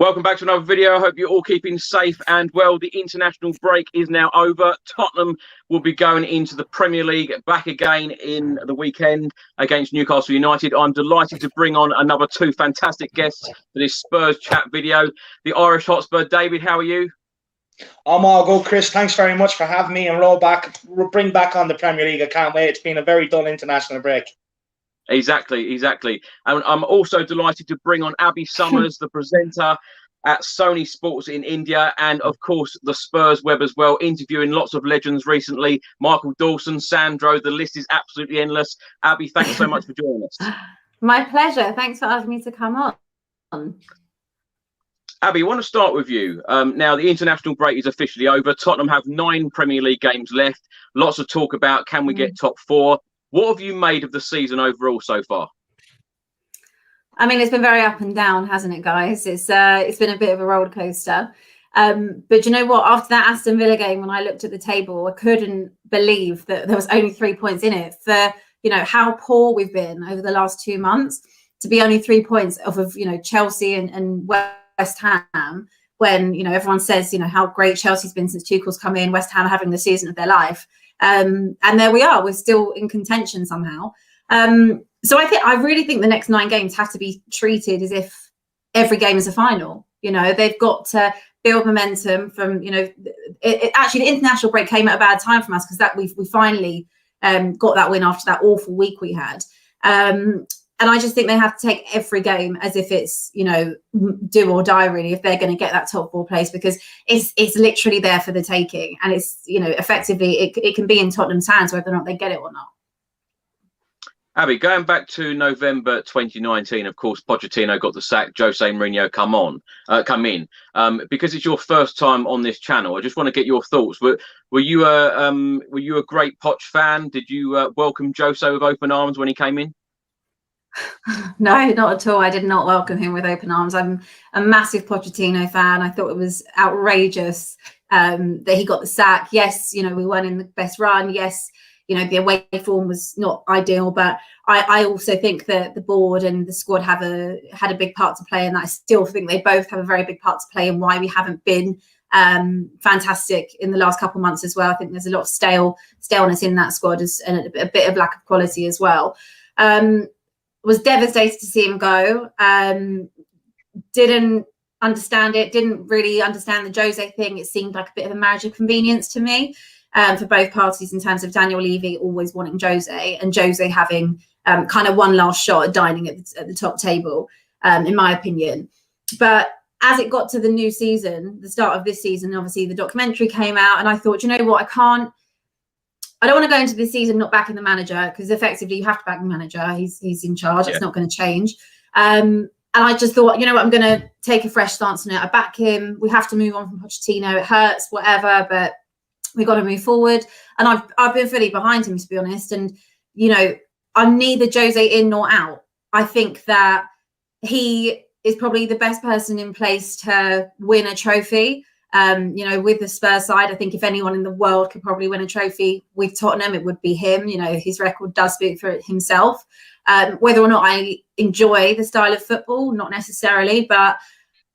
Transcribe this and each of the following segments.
Welcome back to another video. I hope you're all keeping safe and well. The international break is now over. Tottenham will be going into the Premier League back again in the weekend against Newcastle United. I'm delighted to bring on another two fantastic guests for this Spurs chat video. The Irish Hotspur, David, how are you? I'm all good, Chris. Thanks very much for having me and bring back on the Premier League. I can't wait. It's been a very dull international break. Exactly. And I'm also delighted to bring on Abbi Summers, the presenter at Sony Sports in India, and of course the Spurs web as well, interviewing lots of legends recently. Michael Dawson, Sandro, the list is absolutely endless. Abbi, thanks so much for joining us. My pleasure. Thanks for asking me to come on. Abbi, I want to start with you. Now, the international break is officially over. Tottenham have 9 Premier League games left. Lots of talk about can we get top 4. What have you made of the season overall so far? I mean, it's been very up and down, hasn't it, guys? It's been a bit of a roller coaster. But you know what? After that Aston Villa game, when I looked at the table, I couldn't believe that there was only 3 points in it. For how poor we've been over the last 2 months, to be only 3 points off of Chelsea and West Ham, when everyone says how great Chelsea's been since Tuchel's come in, West Ham are having the season of their life. And there we are, we're still in contention somehow. So I really think the next 9 games have to be treated as if every game is a final. They've got to build momentum from, actually the international break came at a bad time from us because that we finally got that win after that awful week we had. And I just think they have to take every game as if it's, do or die, really, if they're going to get that top 4 place, because it's literally there for the taking. And it's, effectively, it can be in Tottenham's hands whether or not they get it or not. Abbi, going back to November 2019, of course, Pochettino got the sack, Jose Mourinho come in. Because it's your first time on this channel, I just want to get your thoughts. Were you a great Poch fan? Did you welcome Jose with open arms when he came in? No, not at all. I did not welcome him with open arms. I'm a massive Pochettino fan. I thought it was outrageous that he got the sack. Yes, we weren't in the best run. Yes, the away form was not ideal, but I also think that the board and the squad had a big part to play, and I still think they both have a very big part to play in why we haven't been fantastic in the last couple of months as well. I think there's a lot of staleness in that squad and a bit of lack of quality as well. Was devastated to see him go. Didn't understand it. Didn't really understand the Jose thing. It seemed like a bit of a marriage of convenience to me for both parties, in terms of Daniel Levy always wanting Jose and Jose having kind of one last shot at dining at the top table, in my opinion. But as it got to the new season, the start of this season, obviously the documentary came out, and I thought, you know what, I don't want to go into this season not backing the manager, because effectively you have to back the manager. He's in charge. It's not going to change. And I just thought, you know what, I'm going to take a fresh stance on it. I back him. We have to move on from Pochettino. It hurts, whatever, but we've got to move forward. And I've been fully behind him, to be honest. And, I'm neither Jose in nor out. I think that he is probably the best person in place to win a trophy. With the Spurs side, I think if anyone in the world could probably win a trophy with Tottenham, it would be him. His record does speak for himself. Whether or not I enjoy the style of football, not necessarily, but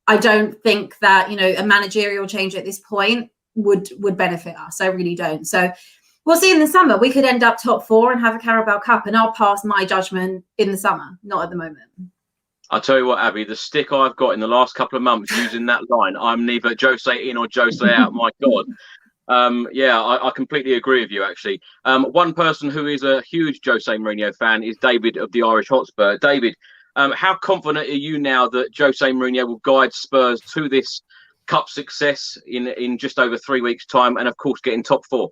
I don't think that, a managerial change at this point would benefit us. I really don't. So we'll see in the summer. We could end up top 4 and have a Carabao Cup, and I'll pass my judgment in the summer, not at the moment. I'll tell you what, Abbi, the stick I've got in the last couple of months using that line, I'm neither Jose in or Jose out, my God. I completely agree with you, actually. One person who is a huge Jose Mourinho fan is David of the Irish Hotspur. David, how confident are you now that Jose Mourinho will guide Spurs to this cup success in just over 3 weeks' time, and, of course, getting top 4?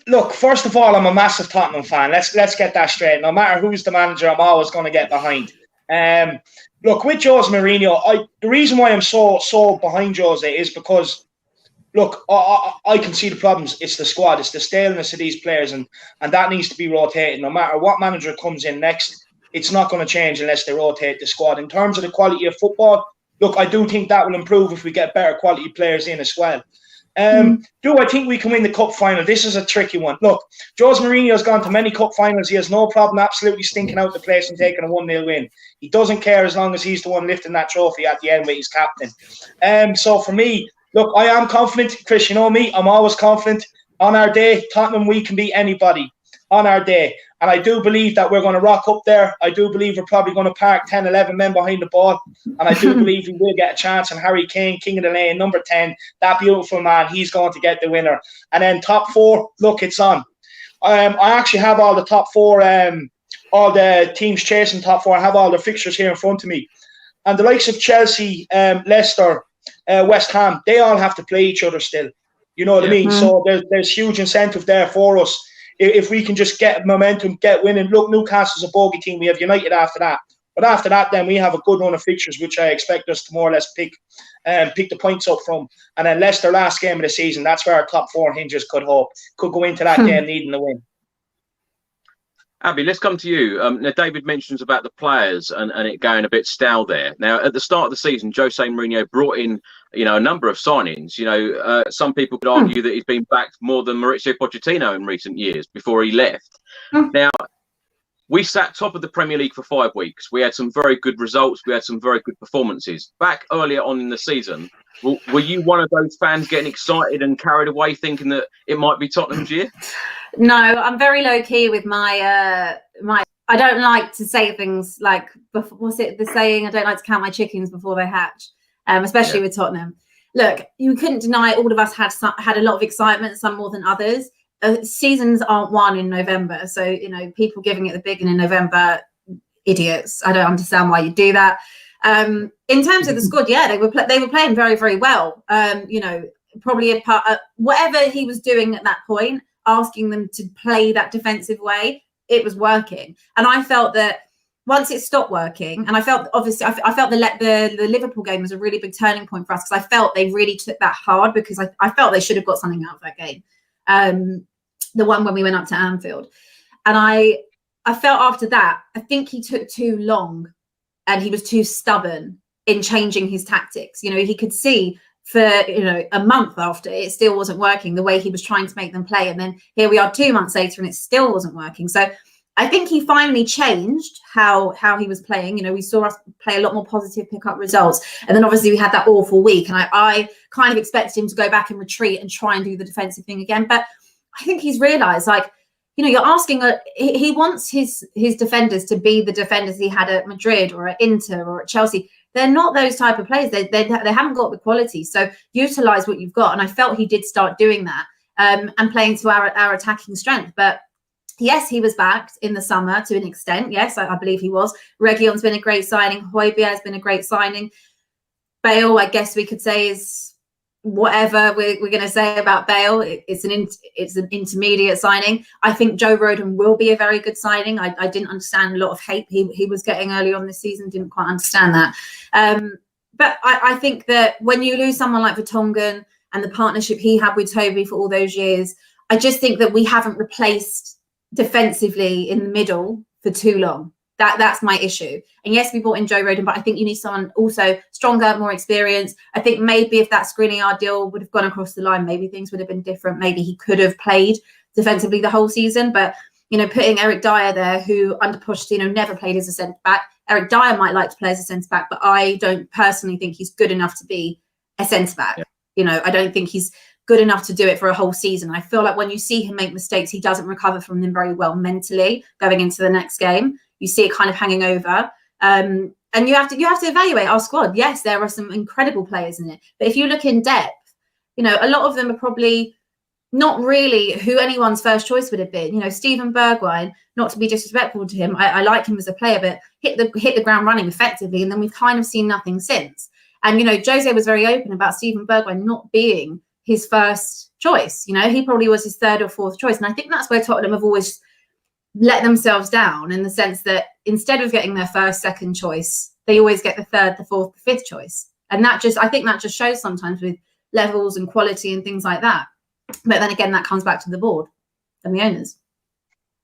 Look, first of all, I'm a massive Tottenham fan. Let's get that straight. No matter who's the manager, I'm always going to get behind. Look, with Jose Mourinho, the reason why I'm so behind Jose is because, look, I can see the problems. It's the squad. It's the staleness of these players, and that needs to be rotated. No matter what manager comes in next, it's not going to change unless they rotate the squad. In terms of the quality of football, look, I do think that will improve if we get better quality players in as well. Do I think we can win the cup final? This is a tricky one. Look, Jose Mourinho's gone to many cup finals. He has no problem absolutely stinking out the place and taking a 1-0 win. He doesn't care as long as he's the one lifting that trophy at the end with his captain. So for me, look, I am confident. Chris, you know me, I'm always confident. On our day, Tottenham, we can beat anybody on our day. And I do believe that we're going to rock up there. I do believe we're probably going to park 10, 11 men behind the ball. And I do believe we will get a chance. And Harry Kane, king of the lane, number 10, that beautiful man, he's going to get the winner. And then top 4, look, it's on. I actually have all the top 4, all the teams chasing top 4. I have all the fixtures here in front of me. And the likes of Chelsea, Leicester, West Ham, they all have to play each other still. You know what I mean? So there's huge incentive there for us. If we can just get momentum, get winning. Look, Newcastle's a bogey team. We have United after that. But after that, then we have a good run of fixtures, which I expect us to more or less pick the points up from. And then Leicester, last game of the season, that's where our top 4 hinges could go into that game needing a win. Abby, let's come to you. Now, David mentions about the players and it going a bit stale there. Now, at the start of the season, Jose Mourinho brought in, a number of signings. Some people could argue that he's been backed more than Mauricio Pochettino in recent years before he left. Now, we sat top of the Premier League for 5 weeks. We had some very good results. We had some very good performances. Back earlier on in the season, were you one of those fans getting excited and carried away thinking that it might be Tottenham's year? No, I'm very low key with my I don't like to say things like, what's it, the saying, I don't like to count my chickens before they hatch, especially with Tottenham. Look, you couldn't deny all of us had a lot of excitement, some more than others. Seasons aren't won in November. So, people giving it the big one in November, idiots. I don't understand why you do that. In terms of the squad, yeah, they were playing very, very well. Probably whatever he was doing at that point, asking them to play that defensive way, it was working. And I felt that once it stopped working, and I felt obviously I felt the Liverpool game was a really big turning point for us, because I felt they really took that hard, because I felt they should have got something out of that game. The one when we went up to Anfield. And I felt after that, I think he took too long and he was too stubborn in changing his tactics. He could see for a month after it still wasn't working the way he was trying to make them play, and then here we are 2 months later and it still wasn't working. So I think he finally changed how he was playing. We saw us play a lot more positive, pick up results, and then obviously we had that awful week, and I kind of expected him to go back and retreat and try and do the defensive thing again. But I think he's realized, you're asking he wants his defenders to be the defenders he had at Madrid or at Inter or at Chelsea. They're not those type of players. They haven't got the quality. So utilize what you've got. And I felt he did start doing that and playing to our attacking strength. But yes, he was backed in the summer to an extent. Yes, I believe he was. Reguilón's been a great signing. Højbjerg has been a great signing. Bale, I guess we could say, is whatever we're going to say about Bale. It's an intermediate signing. I think Joe Rodon will be a very good signing. I didn't understand a lot of hate he was getting early on this season. Didn't quite understand that. But I think that when you lose someone like Vertonghen and the partnership he had with Toby for all those years, I just think that we haven't replaced defensively in the middle for too long. That's my issue. And yes, we brought in Joe Rodon, but I think you need someone also stronger, more experienced. I think maybe if that STREAMYARD deal would have gone across the line, maybe things would have been different. Maybe he could have played defensively the whole season. But, putting Eric Dyer there, who under Pochettino never played as a centre-back. Eric Dyer might like to play as a centre-back, but I don't personally think he's good enough to be a centre-back. Yeah. I don't think he's good enough to do it for a whole season. I feel like when you see him make mistakes, he doesn't recover from them very well mentally going into the next game. You see it kind of hanging over. And you have to evaluate our squad. Yes, there are some incredible players in it. But if you look in depth, a lot of them are probably not really who anyone's first choice would have been. Steven Bergwijn, not to be disrespectful to him, I like him as a player, but hit the ground running effectively. And then we've kind of seen nothing since. And, Jose was very open about Steven Bergwijn not being his first choice. He probably was his third or fourth choice. And I think that's where Tottenham have always let themselves down, in the sense that instead of getting their first, second choice, they always get the third, the fourth, the fifth choice. And I think that just shows sometimes with levels and quality and things like that. But then again, that comes back to the board and the owners.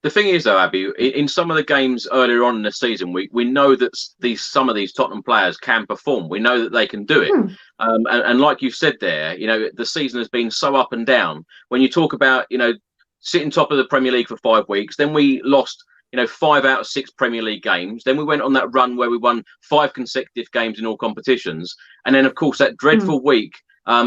The thing is, though, Abby, in some of the games earlier on in the season, we know that some of these Tottenham players can perform. We know that they can do it. And like you said there, you know, the season has been so up and down. When you talk about, you know, sitting top of the Premier League for 5 weeks, then we lost, you know, 5 out of 6 Premier League games. Then we went on that run where we won 5 consecutive games in all competitions. And then, of course, that dreadful week,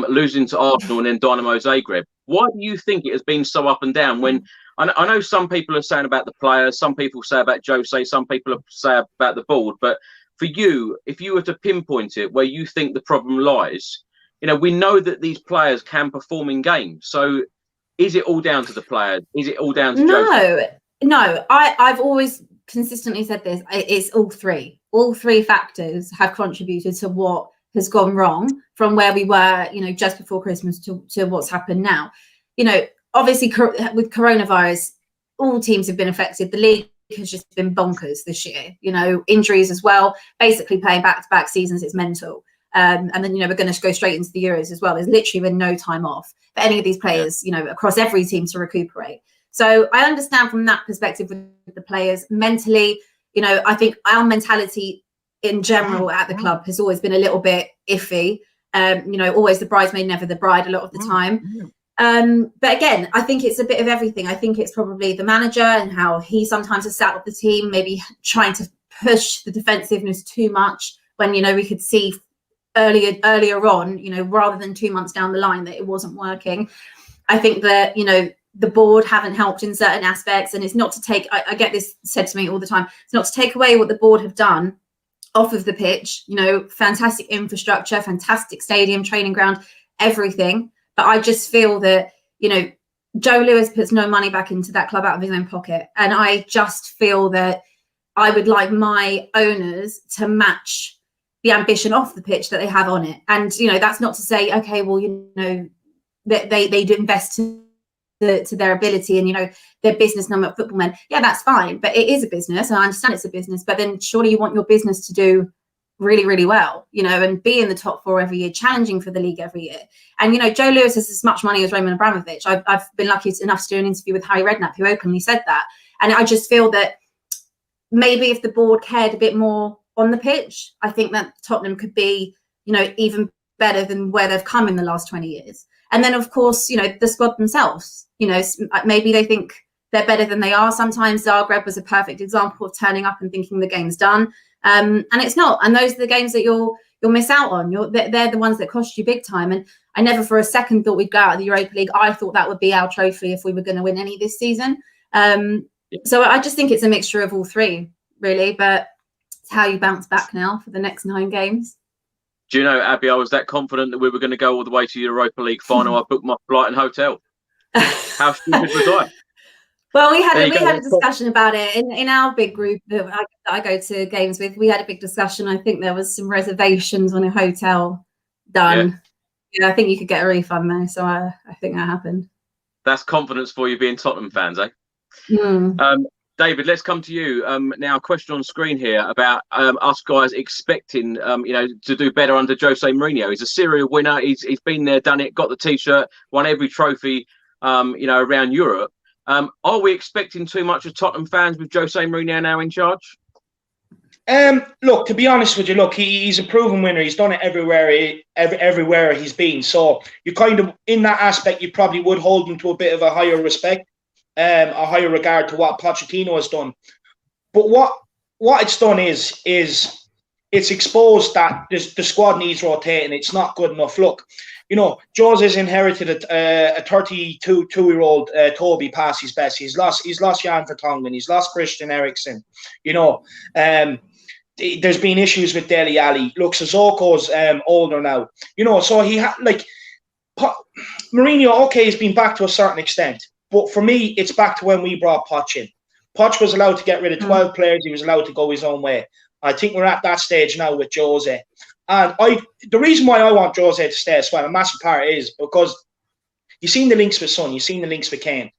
losing to Arsenal and then Dynamo Zagreb. Why do you think it has been so up and down when... I know some people are saying about the players, some people say about Jose, some people say about the board. But for you, if you were to pinpoint it where you think the problem lies, you know, we know that these players can perform in games. So is it all down to the players? Is it all down to Jose? No. I've always consistently said this. It's all three. All 3 factors have contributed to what has gone wrong from where we were, you know, just before Christmas to what's happened now. You know, obviously, with coronavirus, all teams have been affected. The league has just been bonkers this year. You know, injuries as well. Basically, playing back-to-back seasons, it's mental. And then, you know, we're going to go straight into the Euros as well. There's literally been no time off for any of these players, you know, across every team to recuperate. So I understand from that perspective with the players. Mentally, you know, I think our mentality in general at the club has always been a little bit iffy. You know, always the bridesmaid, never the bride a lot of the time. But again, I think it's a bit of everything. I think it's probably the manager and how he sometimes has sat with the team, maybe trying to push the defensiveness too much when, you know, we could see earlier on, you know, rather than 2 months down the line that it wasn't working. I think that, you know, the board haven't helped in certain aspects, and it's not to take, I get this said to me all the time, it's not to take away what the board have done off of the pitch, you know, fantastic infrastructure, fantastic stadium, training ground, everything. But I just feel that, you know, Joe Lewis puts no money back into that club out of his own pocket. And I just feel that I would like my owners to match the ambition off the pitch that they have on it. And, you know, that's not to say, okay, well, you know, that they do invest to their ability and, you know, their business number of football men. Yeah, that's fine. But it is a business. And I understand it's a business. But then surely you want your business to do really, really well, you know, and be in the top 4 every year, challenging for the league every year. And, you know, Joe Lewis has as much money as Roman Abramovich. I've been lucky enough to do an interview with Harry Redknapp, who openly said that. And I just feel that maybe if the board cared a bit more on the pitch, I think that Tottenham could be, you know, even better than where they've come in the last 20 years. And then, of course, you know, the squad themselves, you know, maybe they think they're better than they are. Sometimes Zagreb was a perfect example of turning up and thinking the game's done. And it's not. And those are the games that you'll miss out on. They're the ones that cost you big time. And I never for a second thought we'd go out of the Europa League. I thought that would be our trophy if we were going to win any this season. So I just think it's a mixture of all 3, really. But it's how you bounce back now for the next 9 games. Do you know, Abby, I was that confident that we were going to go all the way to the Europa League final. I booked my flight and hotel. How stupid was I? Well, we had a discussion about it in our big group that I go to games with. We had a big discussion. I think there was some reservations on a hotel done. Yeah, I think you could get a refund though. So I think that happened. That's confidence for you being Tottenham fans, eh? David, let's come to you. Now, a question on screen here about us guys expecting, you know, to do better under Jose Mourinho. He's a serial winner. He's been there, done it, got the T-shirt, won every trophy, you know, around Europe. Are we expecting too much of Tottenham fans with Jose Mourinho now in charge? Look, to be honest with you, look, he's a proven winner. He's done it everywhere he's been. So you kind of, in that aspect, you probably would hold him to a bit of a higher respect, a higher regard to what Pochettino has done. But what it's done is it's exposed that the squad needs rotating. It's not good enough. Look, you know, Jose's inherited a 32-year-old Toby past his best. He's lost Jan Vertonghen. He's lost Christian Eriksen. You know, there's been issues with Dele Alli. Look, Sissoko's older now. You know, so he Mourinho. Okay, he's been back to a certain extent, but for me, it's back to when we brought Poch in. Poch was allowed to get rid of 12 players. He was allowed to go his own way. I think we're at that stage now with Jose. And the reason why I want Jose to stay as well, a massive part is because you've seen the links with Son, you've seen the links with Kane.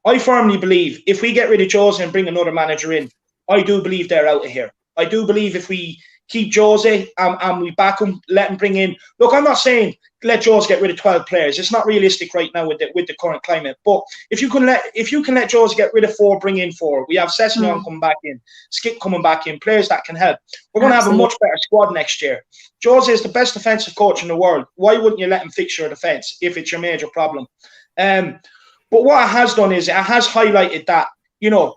I firmly believe if we get rid of Jose and bring another manager in, I do believe they're out of here. I do believe if we keep Jose and we back him, let him bring in. Look, I'm not saying let Jose get rid of 12 players. It's not realistic right now with the current climate. But if you can let Jose get rid of 4, bring in 4. We have Sessegnon coming back in, Skip coming back in, players that can help. We're going to have a much better squad next year. Jose is the best defensive coach in the world. Why wouldn't you let him fix your defence if it's your major problem? But what it has done is it has highlighted that, you know,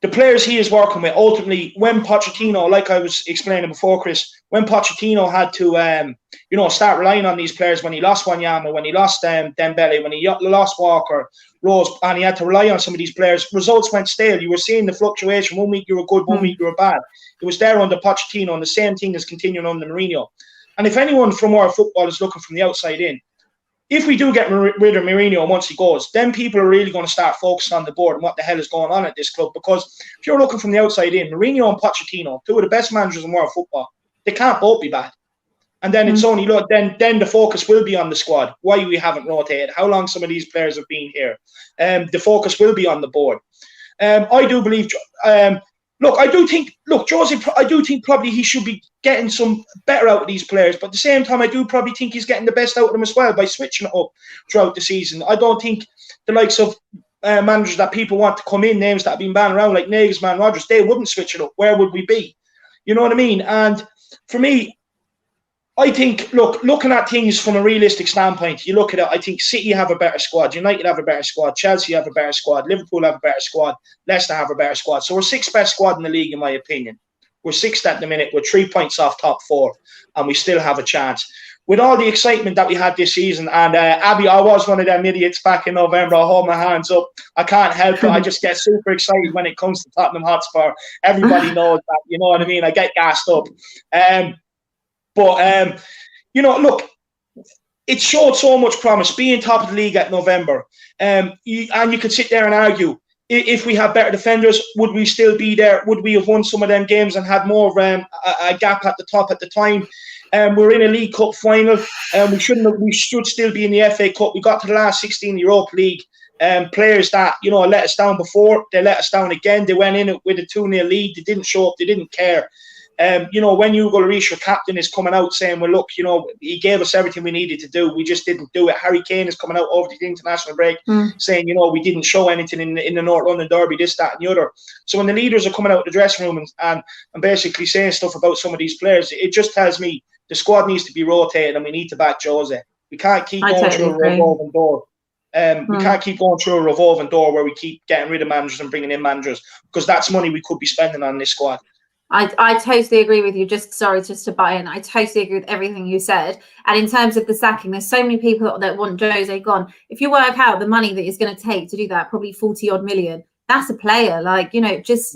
the players he is working with, ultimately, when Pochettino, like I was explaining before, Chris, when Pochettino had to, you know, start relying on these players when he lost Wanyama, when he lost Dembele, when he lost Walker, Rose, and he had to rely on some of these players, results went stale. You were seeing the fluctuation. 1 week you were good, 1 week you were bad. It was there under Pochettino, and the same thing is continuing under Mourinho. And if anyone from our football is looking from the outside in, if we do get rid of Mourinho once he goes, then people are really going to start focusing on the board and what the hell is going on at this club. Because if you're looking from the outside in, Mourinho and Pochettino, 2 of the best managers in world football, they can't both be bad. And then it's only, look, then the focus will be on the squad, why we haven't rotated, how long some of these players have been here. The focus will be on the board. I do believe, look, I do think probably he should be getting some better out of these players. But at the same time, I do probably think he's getting the best out of them as well by switching it up throughout the season. I don't think the likes of managers that people want to come in, names that have been banned around like Nagelsmann, Rodgers, they wouldn't switch it up. Where would we be? You know what I mean? And for me, I think, look, looking at things from a realistic standpoint, you look at it, I think City have a better squad, United have a better squad, Chelsea have a better squad, Liverpool have a better squad, Leicester have a better squad. So we're 6th best squad in the league, in my opinion. We're 6th at the minute. We're 3 points off top 4, and we still have a chance. With all the excitement that we had this season, and Abby, I was one of them idiots back in November. I hold my hands up. I can't help it. I just get super excited when it comes to Tottenham Hotspur. Everybody knows that. You know what I mean? I get gassed up. But you know, look, it showed so much promise being top of the league at November. And you could sit there and argue, if we had better defenders, would we still be there? Would we have won some of them games and had more of a gap at the top at the time? We're in a League Cup final. We should still be in the FA Cup. We got to the last 16 in the Europa League. Players that, you know, let us down before, they let us down again. They went in with a 2-0 lead. They didn't show up. They didn't care. You know, when Hugo Lloris, your captain, is coming out saying, well, look, you know, he gave us everything we needed to do. We just didn't do it. Harry Kane is coming out over the international break saying, you know, we didn't show anything in the North London derby, this, that, and the other. So when the leaders are coming out of the dressing room and basically saying stuff about some of these players, it just tells me the squad needs to be rotated and we need to back Jose. We can't keep going through a revolving door. We can't keep going through a revolving door where we keep getting rid of managers and bringing in managers, because that's money we could be spending on this squad. I totally agree with you. Just to buy in. I totally agree with everything you said. And in terms of the sacking, there's so many people that want Jose gone. If you work out the money that it's going to take to do that, probably 40-odd million, that's a player. Like, you know, just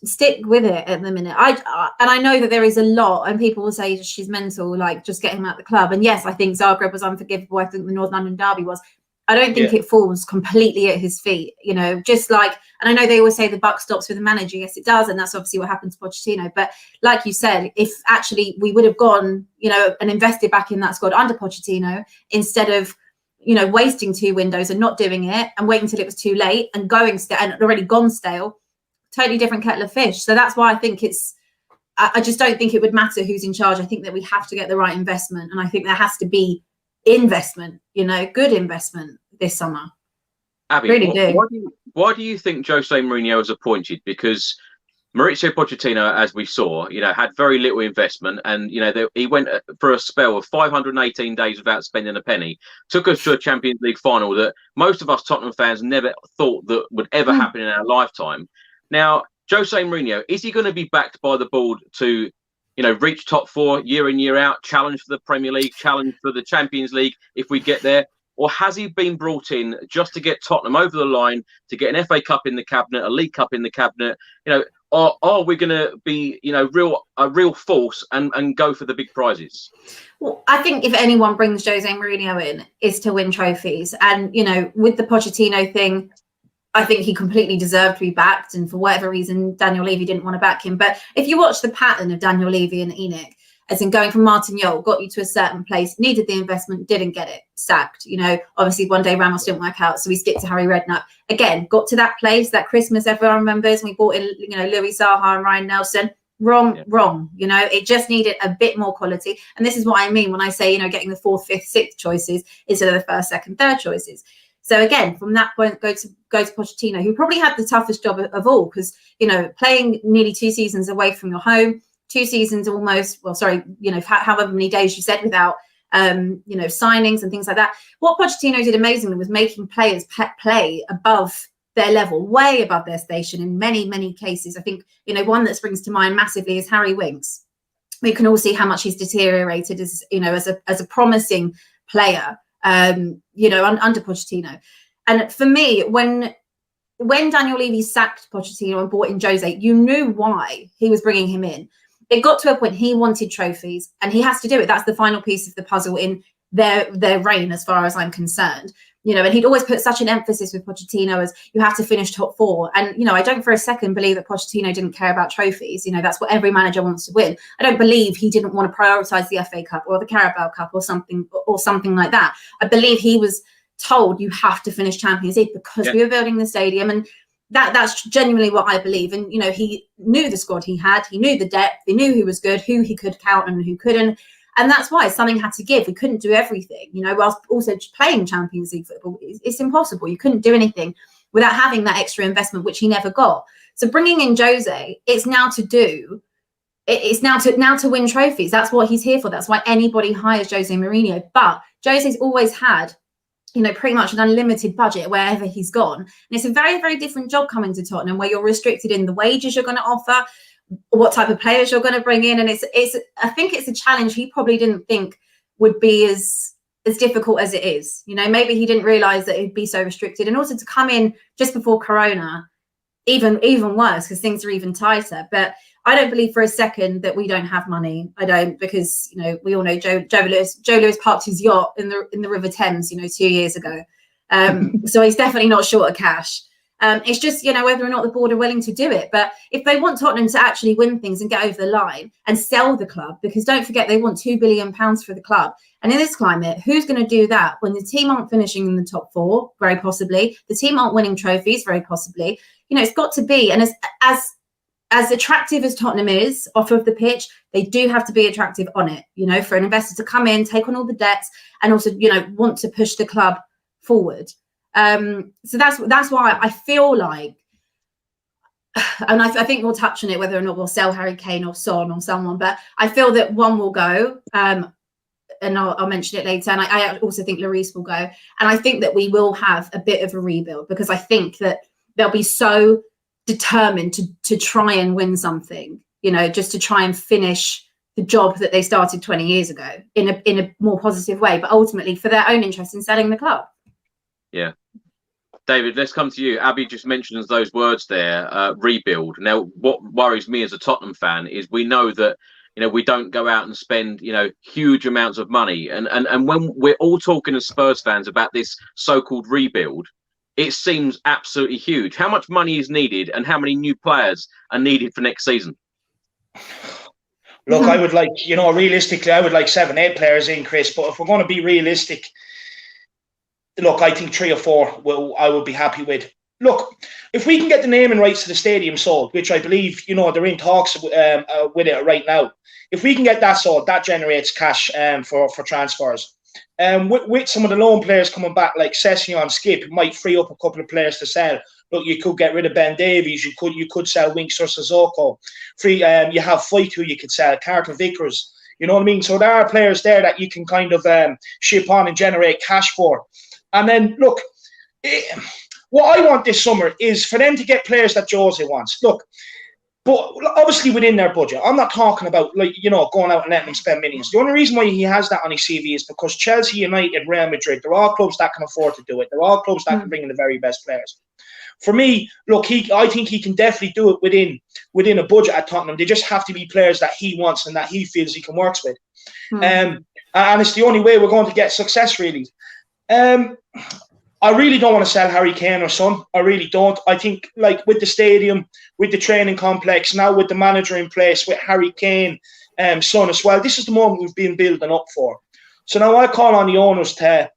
stick with it at the minute. And I know that there is a lot, and people will say she's mental, like just get him out the club. And yes, I think Zagreb was unforgivable. I think the North London derby was. I don't think it falls completely at his feet, you know, just like, and I know they always say the buck stops with the manager. Yes, it does. And that's obviously what happened to Pochettino. But like you said, if actually we would have gone, you know, and invested back in that squad under Pochettino, instead of, you know, wasting 2 windows and not doing it and waiting until it was too late and going and already gone stale, totally different kettle of fish. So that's why I think I just don't think it would matter who's in charge. I think that we have to get the right investment. And I think there has to be investment, you know, good investment this summer. Abby, really why do you think Jose Mourinho was appointed? Because Mauricio Pochettino, as we saw, you know, had very little investment, and you know he went for a spell of 518 days without spending a penny. Took us to a Champions League final that most of us Tottenham fans never thought that would ever happen in our lifetime. Now, Jose Mourinho, is he going to be backed by the board to, you know, reach top 4 year in, year out, challenge for the Premier League, challenge for the Champions League if we get there? Or has he been brought in just to get Tottenham over the line, to get an FA Cup in the cabinet, a League Cup in the cabinet? You know, or are we going to be, you know, a real force and go for the big prizes? Well, I think if anyone brings Jose Mourinho in, is to win trophies. And, you know, with the Pochettino thing, I think he completely deserved to be backed. And for whatever reason, Daniel Levy didn't want to back him. But if you watch the pattern of Daniel Levy and Enoch, as in going from Martin Jol, got you to a certain place, needed the investment, didn't get it, sacked. You know, obviously one day Ramos didn't work out, so we skipped to Harry Redknapp. Again, got to that place, that Christmas everyone remembers, and we brought in, you know, Louis Saha and Ryan Nelson, wrong. You know, it just needed a bit more quality. And this is what I mean when I say, you know, getting the 4th, 5th, 6th choices instead of the 1st, 2nd, 3rd choices. So again, from that point, go to Pochettino, who probably had the toughest job of all, because, you know, playing nearly 2 seasons away from your home, 2 seasons almost, well, sorry, you know, however many days you said without, you know, signings and things like that. What Pochettino did amazingly was making players play above their level, way above their station in many, many cases. I think, you know, one that springs to mind massively is Harry Winks. We can all see how much he's deteriorated as, you know, as a promising player, you know, under Pochettino. And for me, when Daniel Levy sacked Pochettino and brought in Jose, you knew why he was bringing him in. It got to a point he wanted trophies, and he has to do it. That's the final piece of the puzzle in their reign, as far as I'm concerned. You know, and he'd always put such an emphasis with Pochettino as you have to finish top 4. And, you know, I don't for a second believe that Pochettino didn't care about trophies. You know, that's what every manager wants to win. I don't believe he didn't want to prioritise the FA Cup or the Carabao Cup or something like that. I believe he was told you have to finish Champions League because we were building the stadium, and that's genuinely what I believe. And, you know, he knew the squad he had, he knew the depth, he knew who was good, who he could count and who couldn't. And that's why something had to give. We couldn't do everything, you know, whilst also playing Champions League football. It's impossible. You couldn't do anything without having that extra investment, which he never got. So bringing in Jose, it's now to win trophies. That's what he's here for. That's why anybody hires Jose Mourinho. But Jose's always had, you know, pretty much an unlimited budget wherever he's gone. And it's a very, very different job coming to Tottenham, where you're restricted in the wages you're going to offer, what type of players you're going to bring in. And I think it's a challenge he probably didn't think would be as difficult as it is. You know, maybe he didn't realize that it'd be so restricted, and also to come in just before Corona, even worse, because things are even tighter. But I don't believe for a second that we don't have money. I don't, because, you know, we all know Joe Lewis parked his yacht in the River Thames, you know, 2 years ago. So he's definitely not short of cash. It's just, you know, whether or not the board are willing to do it. But if they want Tottenham to actually win things and get over the line and sell the club, because don't forget, they want £2 billion for the club. And in this climate, who's going to do that when the team aren't finishing in the top 4? Very possibly. The team aren't winning trophies? Very possibly. You know, it's got to be. And as attractive as Tottenham is off of the pitch, they do have to be attractive on it, you know, for an investor to come in, take on all the debts, and also, you know, want to push the club forward. So that's why I feel like, and I think we'll touch on it, whether or not we'll sell Harry Kane or Son or someone, but I feel that one will go, and I'll mention it later. And I also think Lloris will go. And I think that we will have a bit of a rebuild, because I think that they'll be so determined to try and win something, you know, just to try and finish the job that they started 20 years ago in a more positive way, but ultimately for their own interest in selling the club. Yeah. David, let's come to you. Abby just mentions those words there, rebuild. Now, what worries me as a Tottenham fan is we know that, you know, we don't go out and spend, you know, huge amounts of money. And when we're all talking as Spurs fans about this so-called rebuild, it seems absolutely huge. How much money is needed, and how many new players are needed for next season? Look, I would like, you know, realistically, I would like 7-8 players in, Chris. But if we're going to be realistic, look, I think 3 or 4 I would be happy with. Look, if we can get the naming rights to the stadium sold, which I believe, you know, they're in talks with it right now. If we can get that sold, that generates cash for transfers. With some of the loan players coming back, like Session, Skip, it might free up a couple of players to sell. Look, you could get rid of Ben Davies. You could sell Winks or Sissoko. You have Fight, who you could sell, Carter Vickers. You know what I mean? So there are players there that you can kind of ship on and generate cash for. And then, look, what I want this summer is for them to get players that Jose wants. Look, but obviously within their budget. I'm not talking about, like, you know, going out and letting them spend millions. The only reason why he has that on his CV is because Chelsea, United, Real Madrid, they're all clubs that can afford to do it. They're all clubs that can bring in the very best players. For me, look, I think he can definitely do it within a budget at Tottenham. They just have to be players that he wants and that he feels he can work with. And it's the only way we're going to get success, really. I really don't want to sell Harry Kane or Son. I really don't. I think, like, with the stadium, with the training complex, now with the manager in place, with Harry Kane, Son as well, this is the moment we've been building up for. So now I call on the owners to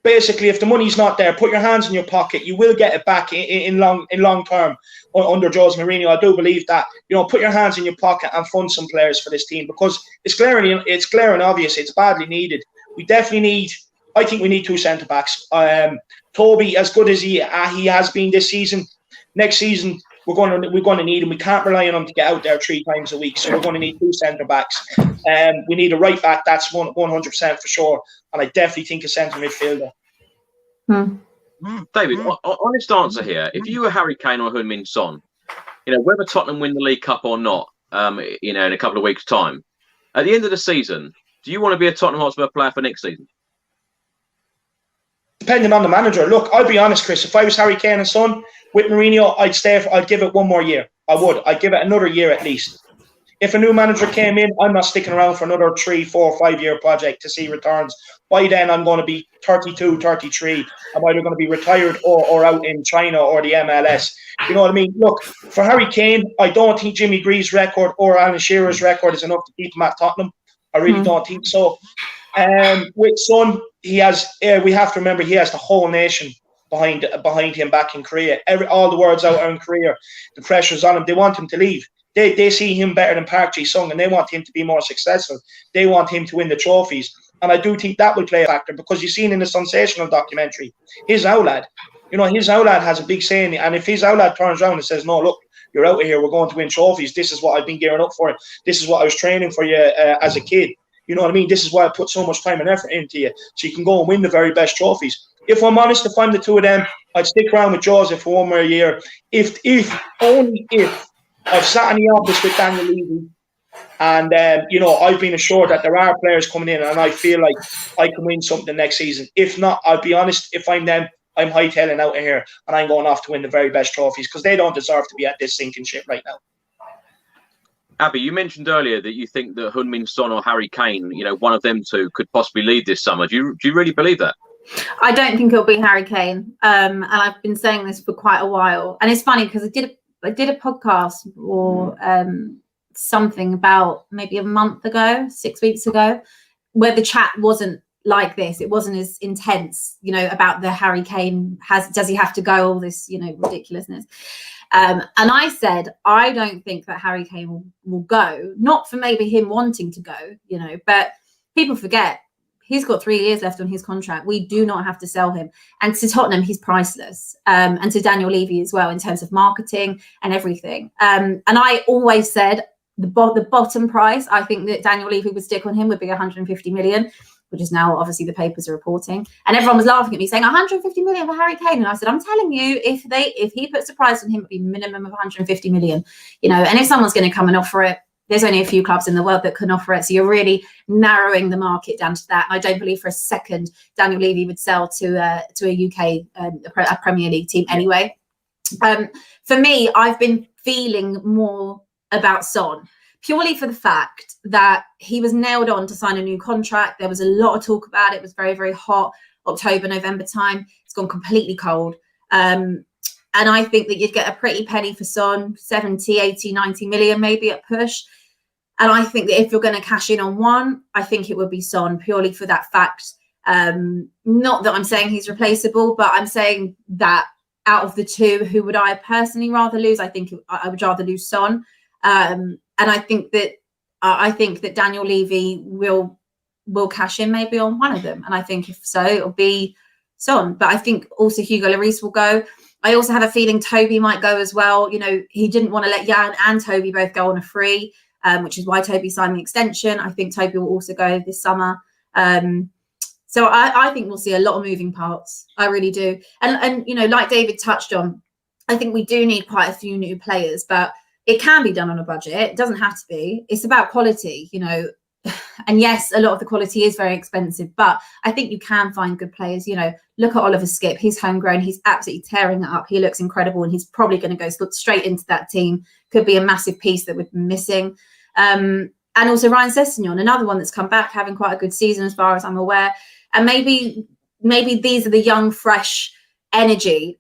basically, if the money's not there, put your hands in your pocket. You will get it back in long term under Jose Mourinho. I do believe that. Put your hands in your pocket and fund some players for this team, because it's glaring obvious. It's badly needed. We definitely need. I think we need 2 centre backs. Toby, as good as he has been this season, next season we're going to need him. We can't rely on him to get out there 3 times a week. So we're going to need 2 centre backs. We need a right back. That's 100% for sure. And I definitely think a centre midfielder. David, honest answer here. If you were Harry Kane or Heung-min Son, whether Tottenham win the League Cup or not, in a couple of weeks' time, at the end of the season, do you want to be a Tottenham Hotspur player for next season? Depending on the manager. Look, I'll be honest, Chris. If I was Harry Kane and Son with Mourinho, I'd give it 1 more year. I would. I'd give it another year at least. If a new manager came in, I'm not sticking around for another 3, 4, 5-year project to see returns. By then, I'm going to be 32, 33. I'm either going to be retired or out in China or the MLS. You know what I mean? Look, for Harry Kane, I don't think Jimmy Greaves' record or Alan Shearer's record is enough to keep him at Tottenham. I really don't think so. With Son, he has. We have to remember he has the whole nation behind him back in Korea. All the words out in Korea, the pressure's on him. They want him to leave. They see him better than Park Ji-sung, and they want him to be more successful. They want him to win the trophies, and I do think that will play a factor, because you've seen in the sensational documentary, his Owlad, his Owlad has a big say in it, and if his Owlad turns around and says, "No, look, you're out of here. We're going to win trophies. This is what I've been gearing up for. This is what I was training for you as a kid. You know what I mean? This is why I put so much time and effort into you, so you can go and win the very best trophies." If I'm honest, if I'm the two of them, I'd stick around with Jose for 1 more year. If only if I've sat in the office with Daniel Levy, and I've been assured that there are players coming in, and I feel like I can win something next season. If not, I'll be honest, if I'm them, I'm hightailing out of here, and I'm going off to win the very best trophies, because they don't deserve to be at this sinking ship right now. Abbi, you mentioned earlier that you think that Heung-min Son or Harry Kane, one of them two, could possibly lead this summer. Do you really believe that? I don't think it'll be Harry Kane, and I've been saying this for quite a while. And it's funny because I did a podcast or something about maybe a month ago, 6 weeks ago, where the chat wasn't like this. It wasn't as intense, about the Harry Kane does he have to go, all this, ridiculousness. And I said, I don't think that Harry Kane will go, not for maybe him wanting to go, but people forget he's got 3 years left on his contract. We do not have to sell him. And to Tottenham, he's priceless. And to Daniel Levy as well, in terms of marketing and everything. And I always said the bottom price, I think that Daniel Levy would stick on him would be 150 million, which is now obviously the papers are reporting. And everyone was laughing at me saying 150 million for Harry Kane. And I said, I'm telling you, if he puts a price on him, it would be minimum of 150 million. And if someone's going to come and offer it, there's only a few clubs in the world that can offer it. So you're really narrowing the market down to that. And I don't believe for a second Daniel Levy would sell to a UK a Premier League team anyway. For me, I've been feeling more about Son, purely for the fact that he was nailed on to sign a new contract. There was a lot of talk about it. It was very, very hot, October, November time. It's gone completely cold. And I think that you'd get a pretty penny for Son, 70, 80, 90 million, maybe at push. And I think that if you're going to cash in on one, I think it would be Son, purely for that fact. Not that I'm saying he's replaceable, but I'm saying that out of the two, who would I personally rather lose? I think I would rather lose Son. And I think that Daniel Levy will cash in maybe on one of them. And I think if so, it'll be Son. But I think also Hugo Lloris will go. I also have a feeling Toby might go as well. He didn't want to let Jan and Toby both go on a free, which is why Toby signed the extension. I think Toby will also go this summer. So I think we'll see a lot of moving parts. I really do. And like David touched on, I think we do need quite a few new players, but it can be done on a budget. It doesn't have to be. It's about quality, And yes, a lot of the quality is very expensive, but I think you can find good players. Look at Oliver Skipp. He's homegrown. He's absolutely tearing it up. He looks incredible, and he's probably going to go straight into that team. Could be a massive piece that we're missing. And also Ryan Sessegnon, another one that's come back, having quite a good season as far as I'm aware. And maybe these are the young, fresh energy,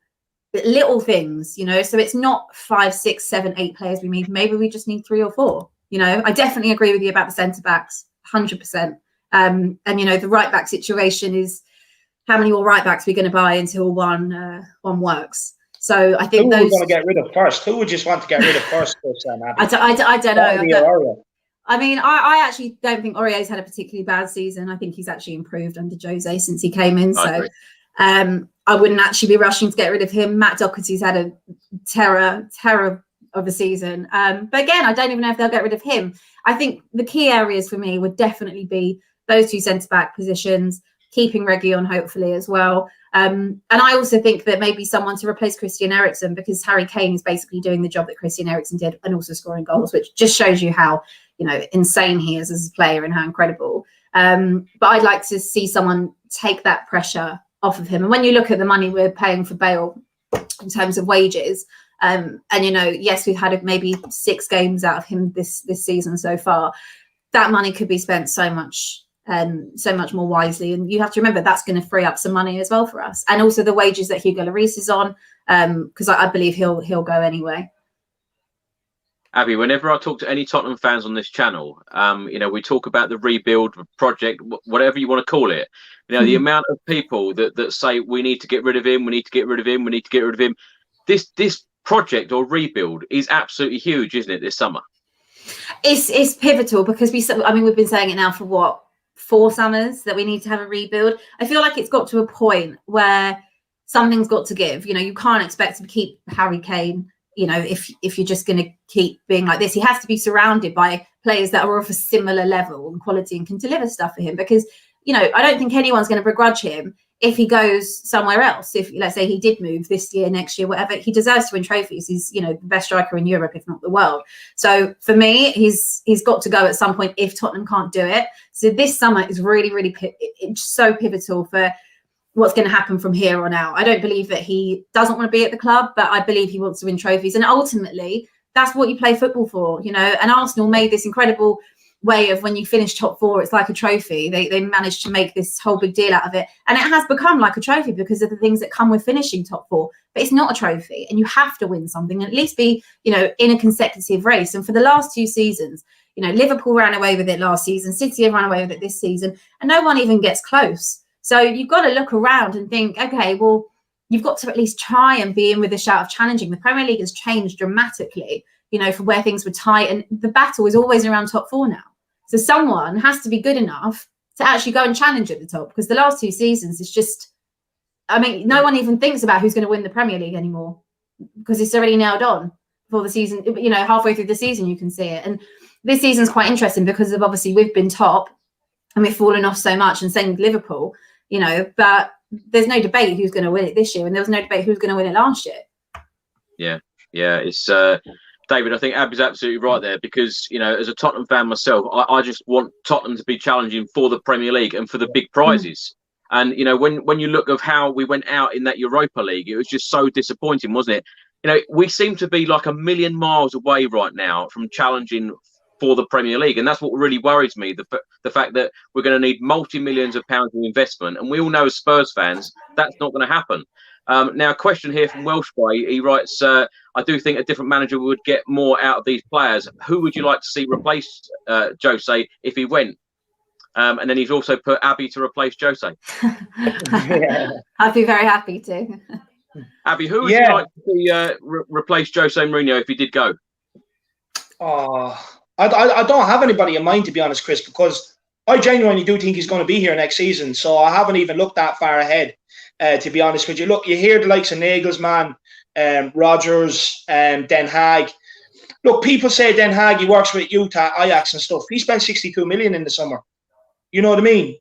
little things, So it's not 5, 6, 7, 8 players we need. Maybe we just need 3 or 4. I definitely agree with you about the centre backs, 100%. And the right back situation is how many more right backs we're going to buy until one works. So I think who those. Who are going to get rid of first? Who would just want to get rid of first? I don't know. I mean, I actually don't think Aurier's had a particularly bad season. I think he's actually improved under Jose since he came in. So I wouldn't actually be rushing to get rid of him. Matt Doherty's had a terror of a season. But again, I don't even know if they'll get rid of him. I think the key areas for me would definitely be those two centre-back positions, keeping Reguilon hopefully as well. And I also think that maybe someone to replace Christian Eriksen, because Harry Kane is basically doing the job that Christian Eriksen did and also scoring goals, which just shows you how, insane he is as a player and how incredible. But I'd like to see someone take that pressure off of him. And when you look at the money we're paying for Bale in terms of wages, and yes, we've had maybe 6 games out of him this season so far. That money could be spent so much more wisely, and you have to remember that's going to free up some money as well for us, and also the wages that Hugo Lloris is on, because I believe he'll go anyway. Abby, whenever I talk to any Tottenham fans on this channel, we talk about the rebuild project, whatever you want to call it. The amount of people that say we need to get rid of him, we need to get rid of him, we need to get rid of him. This project or rebuild is absolutely huge, isn't it? This summer, it's pivotal because we've been saying it now for 4 summers that we need to have a rebuild. I feel like it's got to a point where something's got to give. You can't expect to keep Harry Kane. If you're just going to keep being like this, he has to be surrounded by players that are of a similar level and quality and can deliver stuff for him. Because I don't think anyone's going to begrudge him if he goes somewhere else. If, let's say, he did move this year, next year, whatever, he deserves to win trophies. He's the best striker in Europe, if not the world. So for me, he's got to go at some point if Tottenham can't do it. So this summer is really it's so pivotal for what's going to happen from here on out. I don't believe that he doesn't want to be at the club, but I believe he wants to win trophies. And ultimately, that's what you play football for, And Arsenal made this incredible way of when you finish top 4, it's like a trophy. They managed to make this whole big deal out of it. And it has become like a trophy because of the things that come with finishing top 4. But it's not a trophy. And you have to win something, at least be, in a consecutive race. And for the last 2 seasons, Liverpool ran away with it last season. City have run away with it this season. And no one even gets close. So you've got to look around and think, okay, well, you've got to at least try and be in with a shout of challenging. The Premier League has changed dramatically, from where things were tight. And the battle is always around top 4 now. So someone has to be good enough to actually go and challenge at the top, because the last 2 seasons is just, no one even thinks about who's going to win the Premier League anymore because it's already nailed on for the season. Halfway through the season, you can see it. And this season's quite interesting because of obviously we've been top and we've fallen off so much, and same with Liverpool, but there's no debate who's going to win it this year, and there was no debate who's going to win it last year. Yeah, it's David, I think Abby's absolutely right there because, as a Tottenham fan myself, I just want Tottenham to be challenging for the Premier League and for the big prizes. And, when you look of how we went out in that Europa League, it was just so disappointing, wasn't it? We seem to be like a million miles away right now from challenging for the Premier League. And that's what really worries me, the fact that we're going to need multi-millions of pounds of investment. And we all know as Spurs fans, that's not going to happen. Now, a question here from Welsh Boy. He writes, I do think a different manager would get more out of these players. Who would you like to see replace Jose if he went? And then he's also put Abby to replace Jose. I'd be very happy to. Abby, who would you like to see replace Jose Mourinho if he did go? I don't have anybody in mind, to be honest, Chris, because I genuinely do think he's going to be here next season. So I haven't even looked that far ahead, to be honest with you. Look, you hear the likes of Nagelsmann, Rodgers, Den Haag. Look, people say Den Haag, he works with Utah, Ajax and stuff. He spent 62 million in the summer. You know what I mean?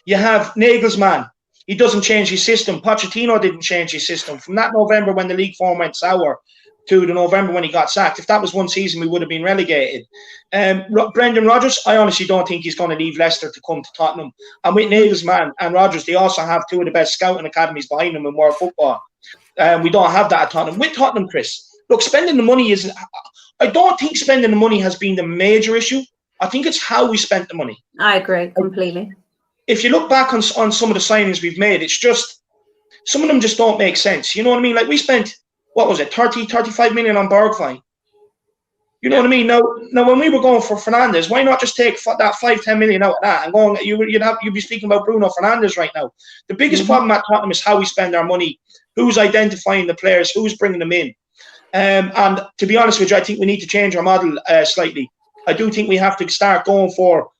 You have Nagelsmann. He doesn't change his system. Pochettino didn't change his system. From that November when the league form went sour to the November when he got sacked, if that was one season, we would have been relegated. Brendan Rodgers, I honestly don't think he's going to leave Leicester to come to Tottenham. And with Nagelsmann and Rodgers, they also have 2 of the best scouting academies behind them in world football. We don't have that at Tottenham. With Tottenham, Chris, look, spending the money isn't... I don't think spending the money has been the major issue. I think it's how we spent the money. I agree completely. If you look back on some of the signings we've made, it's just... Some of them just don't make sense. You know what I mean? Like, we spent... What was it, 35 million on Bergwijn? You know what I mean? Now, when we were going for Fernandes, why not just take that 5-10 million out of that and go? You'd be speaking about Bruno Fernandes right now. The biggest problem at Tottenham is how we spend our money, who's identifying the players, who's bringing them in. And to be honest with you, I think we need to change our model slightly. I do think we have to start going for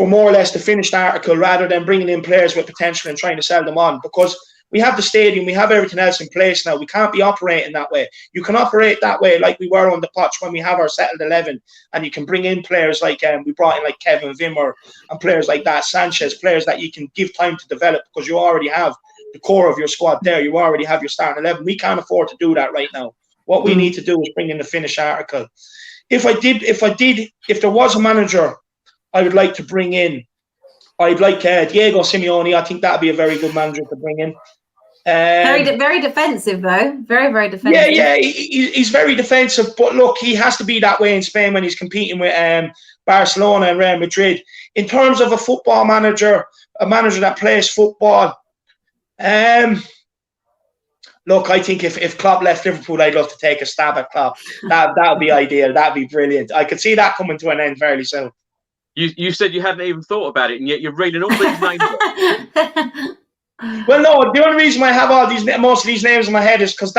more or less the finished article rather than bringing in players with potential and trying to sell them on, because we have the stadium, we have everything else in place now. We can't be operating that way. You can operate that way like we were on the pitch when we have our settled 11, and you can bring in players like we brought in like Kevin Wimmer and players like that, Sanchez, players that you can give time to develop because you already have the core of your squad there. You already have your starting 11. We can't afford to do that right now. What we need to do is bring in the finished article. If there was a manager I would like to bring in, I'd like Diego Simeone. I think that'd be a very good manager to bring in. Very defensive, though. Very defensive. Yeah, he's very defensive. But look, he has to be that way in Spain when he's competing with Barcelona and Real Madrid. In terms of a football manager, a manager that plays football, look, I think if Klopp left Liverpool, I'd love to take a stab at Klopp. That would be ideal. That'd be brilliant. I could see that coming to an end fairly soon. You said you hadn't even thought about it, and yet you're reading all these names. Well, no, the only reason I have most of these names in my head is because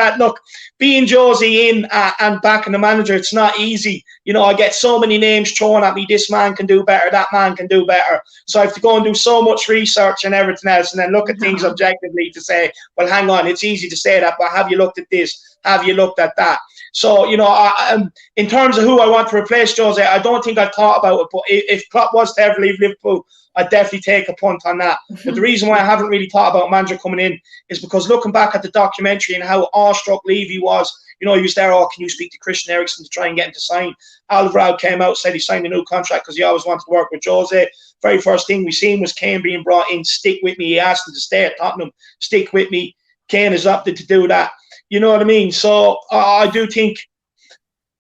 being Josie in and backing the manager, it's not easy. You know, I get so many names thrown at me. This man can do better. That man can do better. So I have to go and do so much research and everything else, and then look at things objectively to say, well, hang on, it's easy to say that, but have you looked at this? Have you looked at that? So, you know, in terms of who I want to replace Jose, I don't think I've thought about it. But if Klopp was to ever leave Liverpool, I'd definitely take a punt on that. But the reason why I haven't really thought about a manager coming in is because looking back at the documentary and how awestruck Levy was, you know, he was there, can you speak to Christian Eriksen to try and get him to sign? Alvarado came out, said he signed a new contract because he always wanted to work with Jose. Very first thing we seen was Kane being brought in, stick with me. He asked him to stay at Tottenham, stick with me. Kane has opted to do that. You know what I mean? So I do think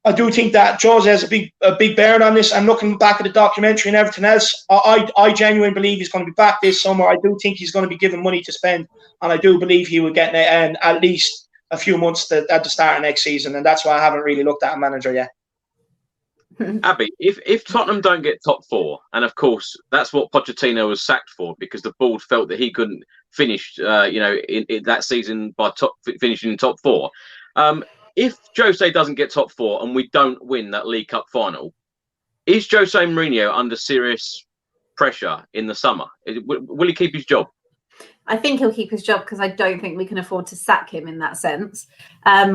that Jose has a big bearing on this. And looking back at the documentary and everything else, I genuinely believe he's going to be back this summer. I do think he's going to be given money to spend, and I do believe he will get at least a few months at the start of next season. And that's why I haven't really looked at a manager yet. Abby, if Tottenham don't get top four, and of course that's what Pochettino was sacked for, because the board felt that he couldn't finish, in that season by finishing in top four. If Jose doesn't get top four and we don't win that League Cup final, is Jose Mourinho under serious pressure in the summer? Will he keep his job? I think he'll keep his job because I don't think we can afford to sack him in that sense. And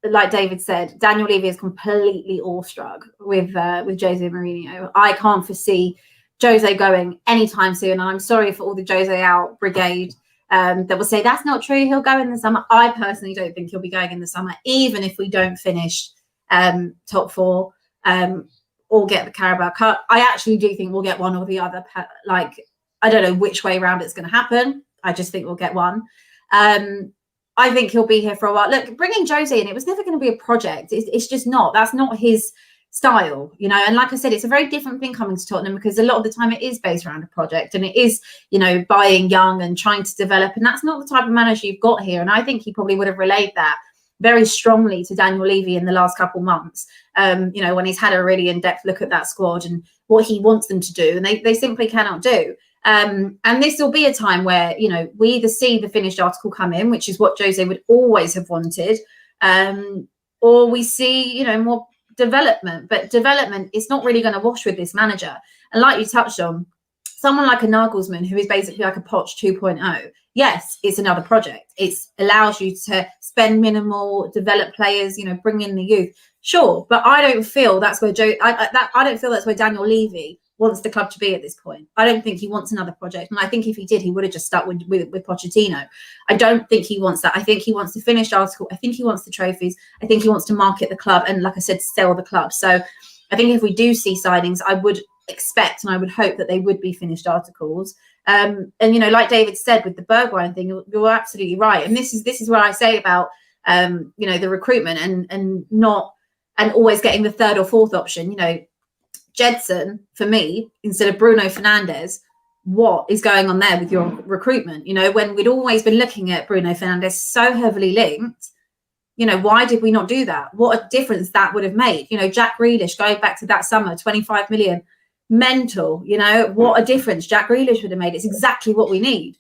like David said, Daniel Levy is completely awestruck with Jose Mourinho. I can't foresee Jose going anytime soon. And I'm sorry for all the Jose out brigade that will say that's not true, he'll go in the summer. I personally don't think he'll be going in the summer, even if we don't finish top four or get the Carabao Cup. I actually do think we'll get one or the other. Like, I don't know which way around it's going to happen. I just think we'll get one. I think he'll be here for a while. Look, bringing Jose in, it was never going to be a project. It's just not. That's not his style, you know. And like I said, it's a very different thing coming to Tottenham, because a lot of the time it is based around a project, and it is, you know, buying young and trying to develop. And that's not the type of manager you've got here. And I think he probably would have relayed that very strongly to Daniel Levy in the last couple months, when he's had a really in-depth look at that squad and what he wants them to do, and they simply cannot do. And this will be a time where, you know, we either see the finished article come in, which is what Jose would always have wanted, or we see, you know, more development. But development is not really going to wash with this manager. And like you touched on, someone like a Nagelsmann, who is basically like a Poch 2.0, yes, it's another project. It allows you to spend minimal, develop players, you know, bring in the youth. Sure, but I don't feel that's where I don't feel that's where Daniel Levy wants the club to be at this point. I don't think he wants another project. And I think if he did, he would have just stuck with Pochettino. I don't think he wants that. I think he wants the finished article. I think he wants the trophies. I think he wants to market the club and, like I said, sell the club. So I think if we do see signings, I would expect and I would hope that they would be finished articles. And, you know, like David said with the Bergwijn thing, you're absolutely right. And this is what I say about, the recruitment and always getting the third or fourth option. You know, Jedson, for me, instead of Bruno Fernandes, what is going on there with your recruitment? You know, when we'd always been looking at Bruno Fernandes so heavily linked, You know, why did we not do that? What a difference that would have made. You know, Jack Grealish, going back to that summer, 25 million, mental. You know, what a difference Jack Grealish would have made. It's exactly what we need.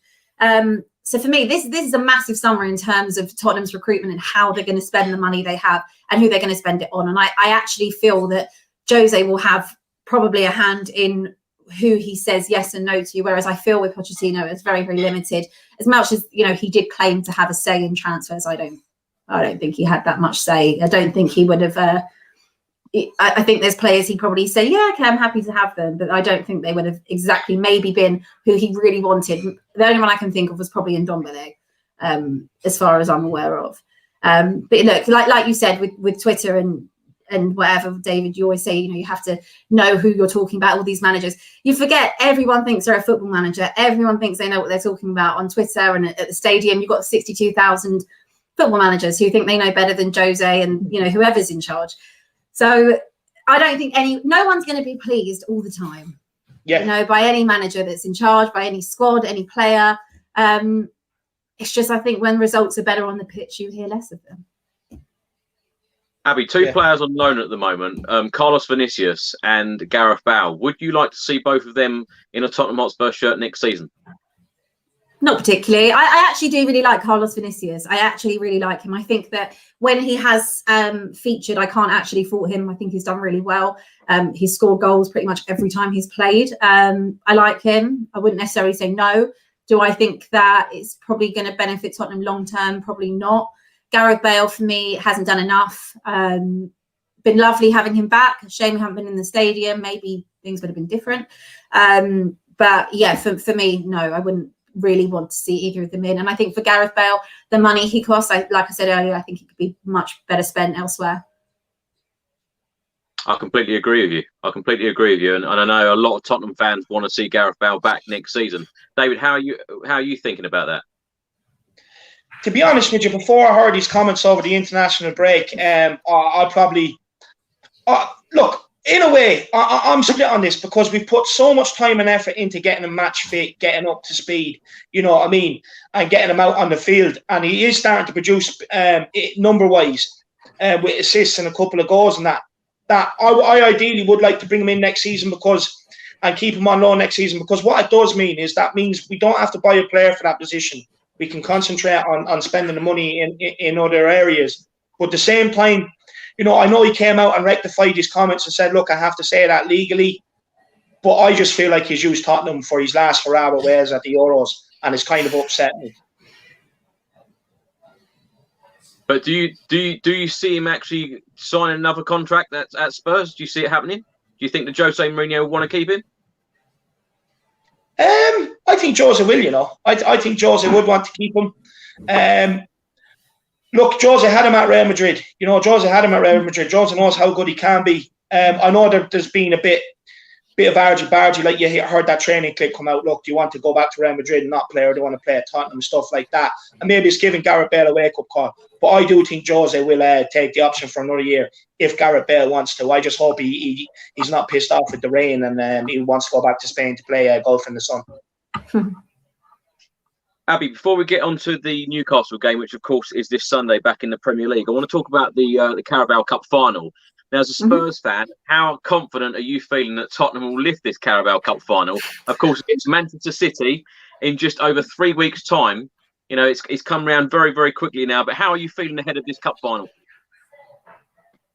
So for me, this is a massive summer in terms of Tottenham's recruitment and how they're going to spend the money they have and who they're going to spend it on. And I actually feel that Jose will have probably a hand in who he says yes and no to, whereas I feel with Pochettino it's very, very limited. As much as, you know, he did claim to have a say in transfers, I don't think he had that much say. I don't think he would have. I think there's players he probably say, yeah, okay, I'm happy to have them, but I don't think they would have exactly maybe been who he really wanted. The only one I can think of was probably Ndombele, as far as I'm aware of. But look, like you said with Twitter and whatever, David, you always say, you know, you have to know who you're talking about, all these managers. You forget everyone thinks they're a football manager. Everyone thinks they know what they're talking about on Twitter and at the stadium. You've got 62,000 football managers who think they know better than Jose and, you know, whoever's in charge. So I don't think no one's going to be pleased all the time, you know, by any manager that's in charge, by any squad, any player. It's just, I think when results are better on the pitch, you hear less of them. Abby, two players on loan at the moment, Carlos Vinicius and Gareth Bale. Would you like to see both of them in a Tottenham Hotspur shirt next season? Not particularly. I actually do really like Carlos Vinicius. I actually really like him. I think that when he has featured, I can't actually fault him. I think he's done really well. He's scored goals pretty much every time he's played. I like him. I wouldn't necessarily say no. Do I think that it's probably going to benefit Tottenham long term? Probably not. Gareth Bale, for me, hasn't done enough. Been lovely having him back. Shame we haven't been in the stadium. Maybe things would have been different. But yeah, for me, no, I wouldn't really want to see either of them in. And I think for Gareth Bale, the money he costs, like I said earlier, I think it could be much better spent elsewhere. I completely agree with you. And I know a lot of Tottenham fans want to see Gareth Bale back next season. David, how are you thinking about that? To be honest with you, before I heard his comments over the international break, I probably look. In a way, I'm split on this because we've put so much time and effort into getting him match fit, getting up to speed, you know what I mean, and getting him out on the field. And he is starting to produce number-wise with assists and a couple of goals and that. I ideally would like to bring him in next season and keep him on loan next season, because what it does mean is that means we don't have to buy a player for that position. We can concentrate on spending the money in other areas. But at the same time, you know, I know he came out and rectified his comments and said, look, I have to say that legally. But I just feel like he's used Tottenham for his last hurrah ways at the Euros, and it's kind of upset me. But do you see him actually sign another contract at Spurs? Do you see it happening? Do you think that Jose Mourinho will want to keep him? I think Jose will, you know. I think Jose would want to keep him. Look, Jose had him at Real Madrid. You know, Jose had him at Real Madrid. Jose knows how good he can be. I know there's been a bit of argy-bargy, like you heard that training clip come out. Look, do you want to go back to Real Madrid and not play, or do you want to play at Tottenham, stuff like that? And maybe it's giving Gareth Bale a wake-up call. But I do think Jose will take the option for another year if Gareth Bale wants to. I just hope he's not pissed off with the rain and he wants to go back to Spain to play golf in the sun. Abby, before we get on to the Newcastle game, which of course is this Sunday back in the Premier League, I want to talk about the Carabao Cup Final. Now, as a Spurs fan, how confident are you feeling that Tottenham will lift this Carabao Cup Final? Of course, against Manchester City in just over 3 weeks' time. You know, it's come around very, very quickly now. But how are you feeling ahead of this Cup Final?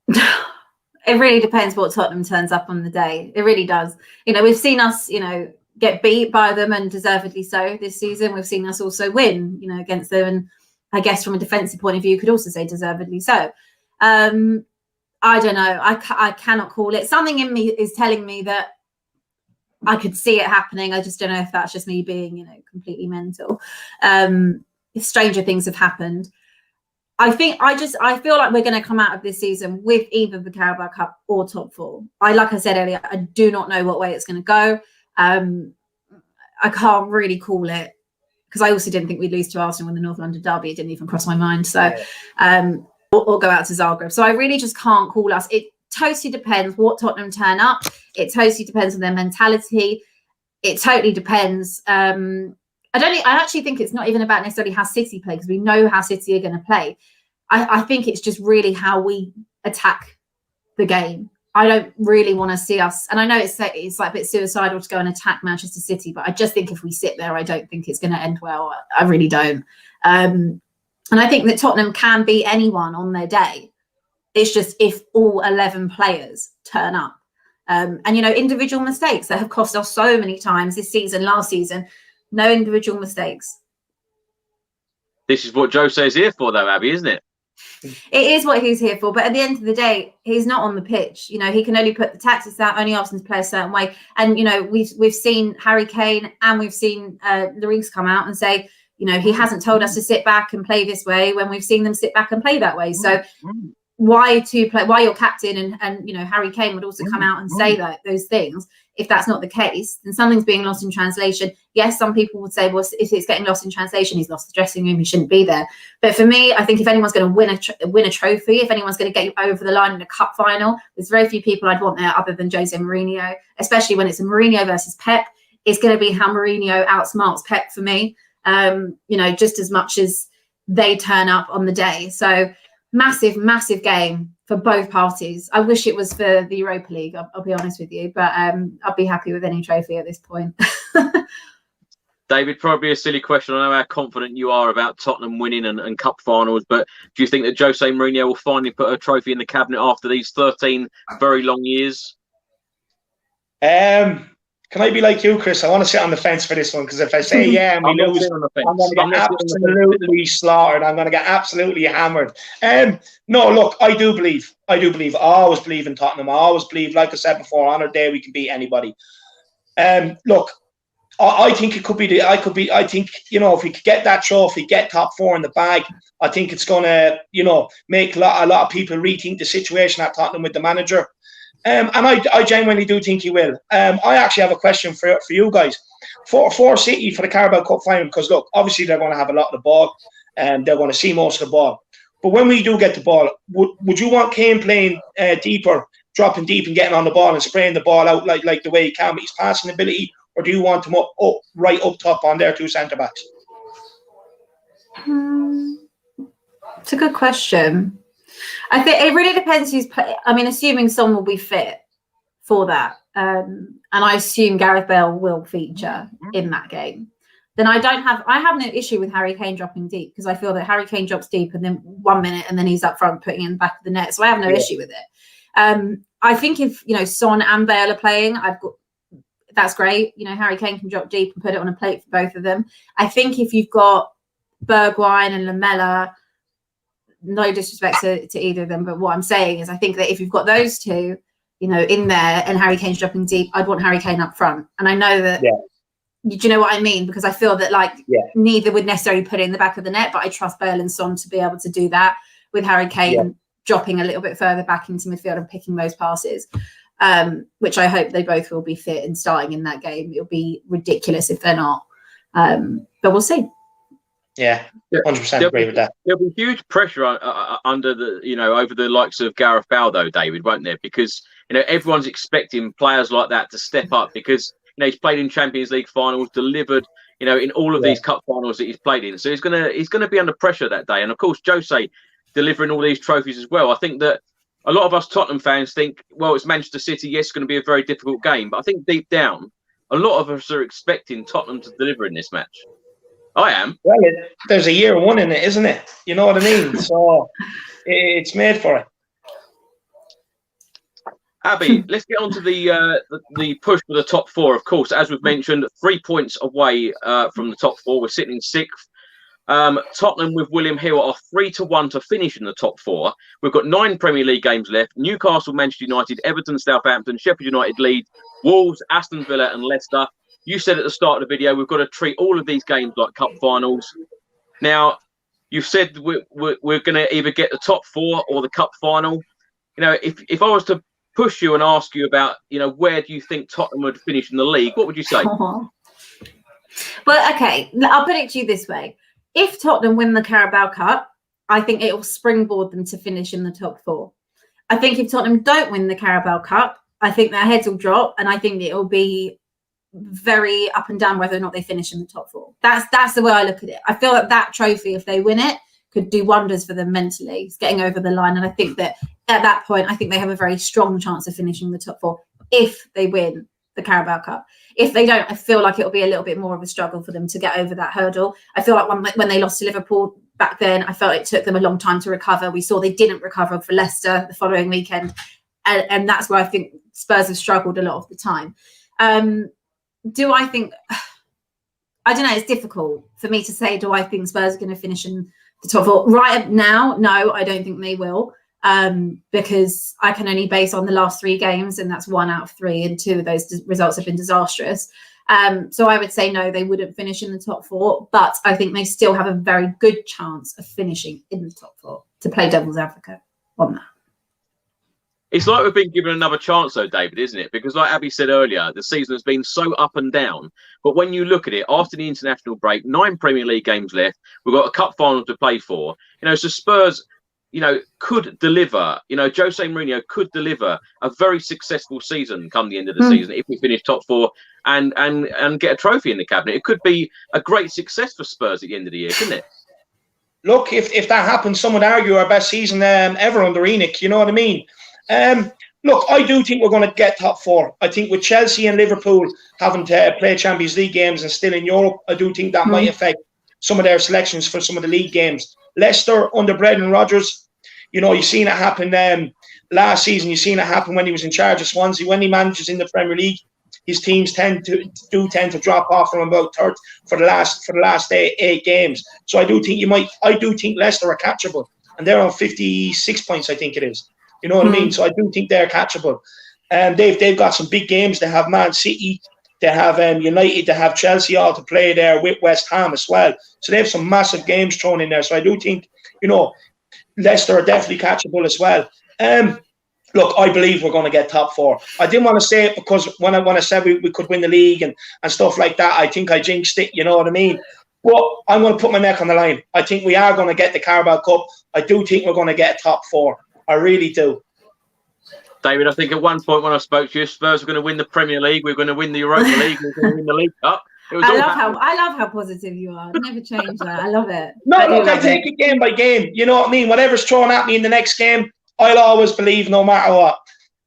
It really depends what Tottenham turns up on the day. It really does. You know, we've seen us, you know, get beat by them, and deservedly so this season. We've seen us also win, you know, against them. And I guess from a defensive point of view, you could also say deservedly so. I don't know. I cannot call it. Something in me is telling me that I could see it happening. I just don't know if that's just me being, you know, completely mental. Stranger things have happened. I feel like we're going to come out of this season with either the Carabao Cup or top four. Like I said earlier, I do not know what way it's going to go. I can't really call it, because I also didn't think we'd lose to Arsenal in the North London derby. It didn't even cross my mind. So, or go out to Zagreb. So I really just can't call us. It totally depends what Tottenham turn up. It totally depends on their mentality. It totally depends. I actually think it's not even about necessarily how City play, because we know how City are going to play. I think it's just really how we attack the game. I don't really want to see us, and I know it's like a bit suicidal to go and attack Manchester City, but I just think if we sit there, I don't think it's going to end well. I really don't. And I think that Tottenham can beat anyone on their day. It's just if all 11 players turn up. And, you know, individual mistakes that have cost us so many times this season, last season, no individual mistakes. This is what Jose is here for, though, Abby, isn't it? It is what he's here for, but at the end of the day, he's not on the pitch. You know, he can only put the tactics out, only ask them to play a certain way. And, you know, we've seen Harry Kane and we've seen Lloris come out and say, you know, he hasn't told us to sit back and play this way when we've seen them sit back and play that way. So why your captain and you know, Harry Kane would also come out and say those things. If that's not the case, then something's being lost in translation. Yes, some people would say, well, if it's getting lost in translation, he's lost the dressing room, he shouldn't be there. But for me, I think if anyone's going to win a trophy, if anyone's going to get you over the line in a cup final, there's very few people I'd want there other than Jose Mourinho, especially when it's a Mourinho versus Pep. It's going to be how Mourinho outsmarts Pep for me, you know, just as much as they turn up on the day. So massive game for both parties. I wish it was for the Europa League, I'll be honest with you, but I'll be happy with any trophy at this point. David, probably a silly question. I know how confident you are about Tottenham winning and cup finals, but do you think that Jose Mourinho will finally put a trophy in the cabinet after these 13 very long years? Can I be like you, Chris? I want to sit on the fence for this one, because if I say yeah and we lose, I'm going to get absolutely slaughtered. I'm going to get absolutely hammered. No, look, I do believe. I always believe in Tottenham. I always believe, like I said before, on our day we can beat anybody. Look, I think it could be I think, you know, if we could get that trophy, get top four in the bag, I think it's going to, you know, make a lot of people rethink the situation at Tottenham with the manager. And I genuinely do think he will. I actually have a question for you guys. For City, for the Carabao Cup Final, because, look, obviously they're going to have a lot of the ball and they're going to see most of the ball. But when we do get the ball, would you want Kane playing deeper, dropping deep and getting on the ball and spraying the ball out like the way he can with his passing ability? Or do you want him right up top on their two centre-backs? It's a good question. I think it really depends who's playing. I mean, assuming Son will be fit for that, and I assume Gareth Bale will feature in that game, then I have no issue with Harry Kane dropping deep, because I feel that Harry Kane drops deep and then 1 minute and then he's up front putting in the back of the net. So I have no issue with it. I think if, you know, Son and Bale are playing, that's great. You know, Harry Kane can drop deep and put it on a plate for both of them. I think if you've got Bergwijn and Lamela, no disrespect to either of them, but what I'm saying is I think that if you've got those two, you know, in there and Harry Kane's dropping deep, I'd want Harry Kane up front. And I know that, do you know what I mean? Because I feel that, like, neither would necessarily put it in the back of the net, but I trust Bale and Son to be able to do that, with Harry Kane dropping a little bit further back into midfield and picking those passes, which I hope they both will be fit and starting in that game. It'll be ridiculous if they're not, but we'll see. Yeah, 100% agree with that. There'll be huge pressure under the, you know, over the likes of Gareth Bale, though, David, won't there? Because, you know, everyone's expecting players like that to step up, because, you know, he's played in Champions League finals, delivered, you know, in all of these cup finals that he's played in. So he's gonna be under pressure that day. And of course, Jose delivering all these trophies as well. I think that a lot of us Tottenham fans think, well, it's Manchester City. Yes, it's going to be a very difficult game, but I think deep down, a lot of us are expecting Tottenham to deliver in this match. I am. Well, there's a year one in it, isn't it? You know what I mean? So it's made for it. Abby, let's get on to the push for the top four. Of course, as we've mentioned, 3 points away from the top four. We're sitting in sixth. Tottenham with William Hill are 3-1 to finish in the top four. We've got 9 Premier League games left. Newcastle, Manchester United, Everton, Southampton, Sheffield United, Leeds, Wolves, Aston Villa and Leicester. You said at the start of the video, we've got to treat all of these games like cup finals. Now, you've said we're going to either get the top four or the cup final. You know, if I was to push you and ask you about, you know, where do you think Tottenham would finish in the league, what would you say? Well, okay, I'll put it to you this way. If Tottenham win the Carabao Cup, I think it will springboard them to finish in the top four. I think if Tottenham don't win the Carabao Cup, I think their heads will drop, and I think it will be very up and down whether or not they finish in the top four. That's the way I look at it. I feel that trophy, if they win it, could do wonders for them mentally, getting over the line. And I think that at that point, I think they have a very strong chance of finishing the top 4 if they win the Carabao Cup. If they don't, I feel like it'll be a little bit more of a struggle for them to get over that hurdle. I feel like when they lost to Liverpool back then, I felt it took them a long time to recover. We saw they didn't recover for Leicester the following weekend. And that's where I think Spurs have struggled a lot of the time. Do I think... I don't know, it's difficult for me to say, do I think Spurs are going to finish in the top 4? Right now, no, I don't think they will. Because I can only base on the last 3 games, and that's 1 out of 3, and 2 of those results have been disastrous. So I would say no, they wouldn't finish in the top 4, but I think they still have a very good chance of finishing in the top 4, to play devil's advocate on that. It's like we've been given another chance, though, David, isn't it? Because like Abby said earlier, the season has been so up and down. But when you look at it, after the international break, 9 Premier League games left. We've got a cup final to play for. So Spurs, could deliver. Jose Mourinho could deliver a very successful season come the end of the season if we finish top 4 and get a trophy in the cabinet. It could be a great success for Spurs at the end of the year, couldn't it? Look, if that happens, some would argue our best season ever under ENIC. You know what I mean? Look, I do think we're going to get top 4. I think with Chelsea and Liverpool having to play Champions League games and still in Europe, I do think that might affect some of their selections for some of the league games. Leicester under Brendan Rodgers, you've seen it happen last season. You've seen it happen when he was in charge of Swansea. When he manages in the Premier League, his teams tend to drop off from about third for the last 8 games. So I do think Leicester are catchable, and they're on 56 points, I think it is. You know what I mean? So I do think they're catchable. They've got some big games. They have Man City, they have United, they have Chelsea all to play there with West Ham as well. So they have some massive games thrown in there. So I do think, Leicester are definitely catchable as well. Look, I believe we're going to get top 4. I didn't want to say it because when I said we could win the league and stuff like that, I think I jinxed it. You know what I mean? But I'm going to put my neck on the line. I think we are going to get the Carabao Cup. I do think we're going to get top 4. I really do. David, I think at one point when I spoke to you, Spurs were going to win the Premier League, we're going to win the Europa League, we're going to win the League Cup. I love how positive you are. Never change that. I love it. No, look, I take it game by game. You know what I mean? Whatever's thrown at me in the next game, I'll always believe no matter what.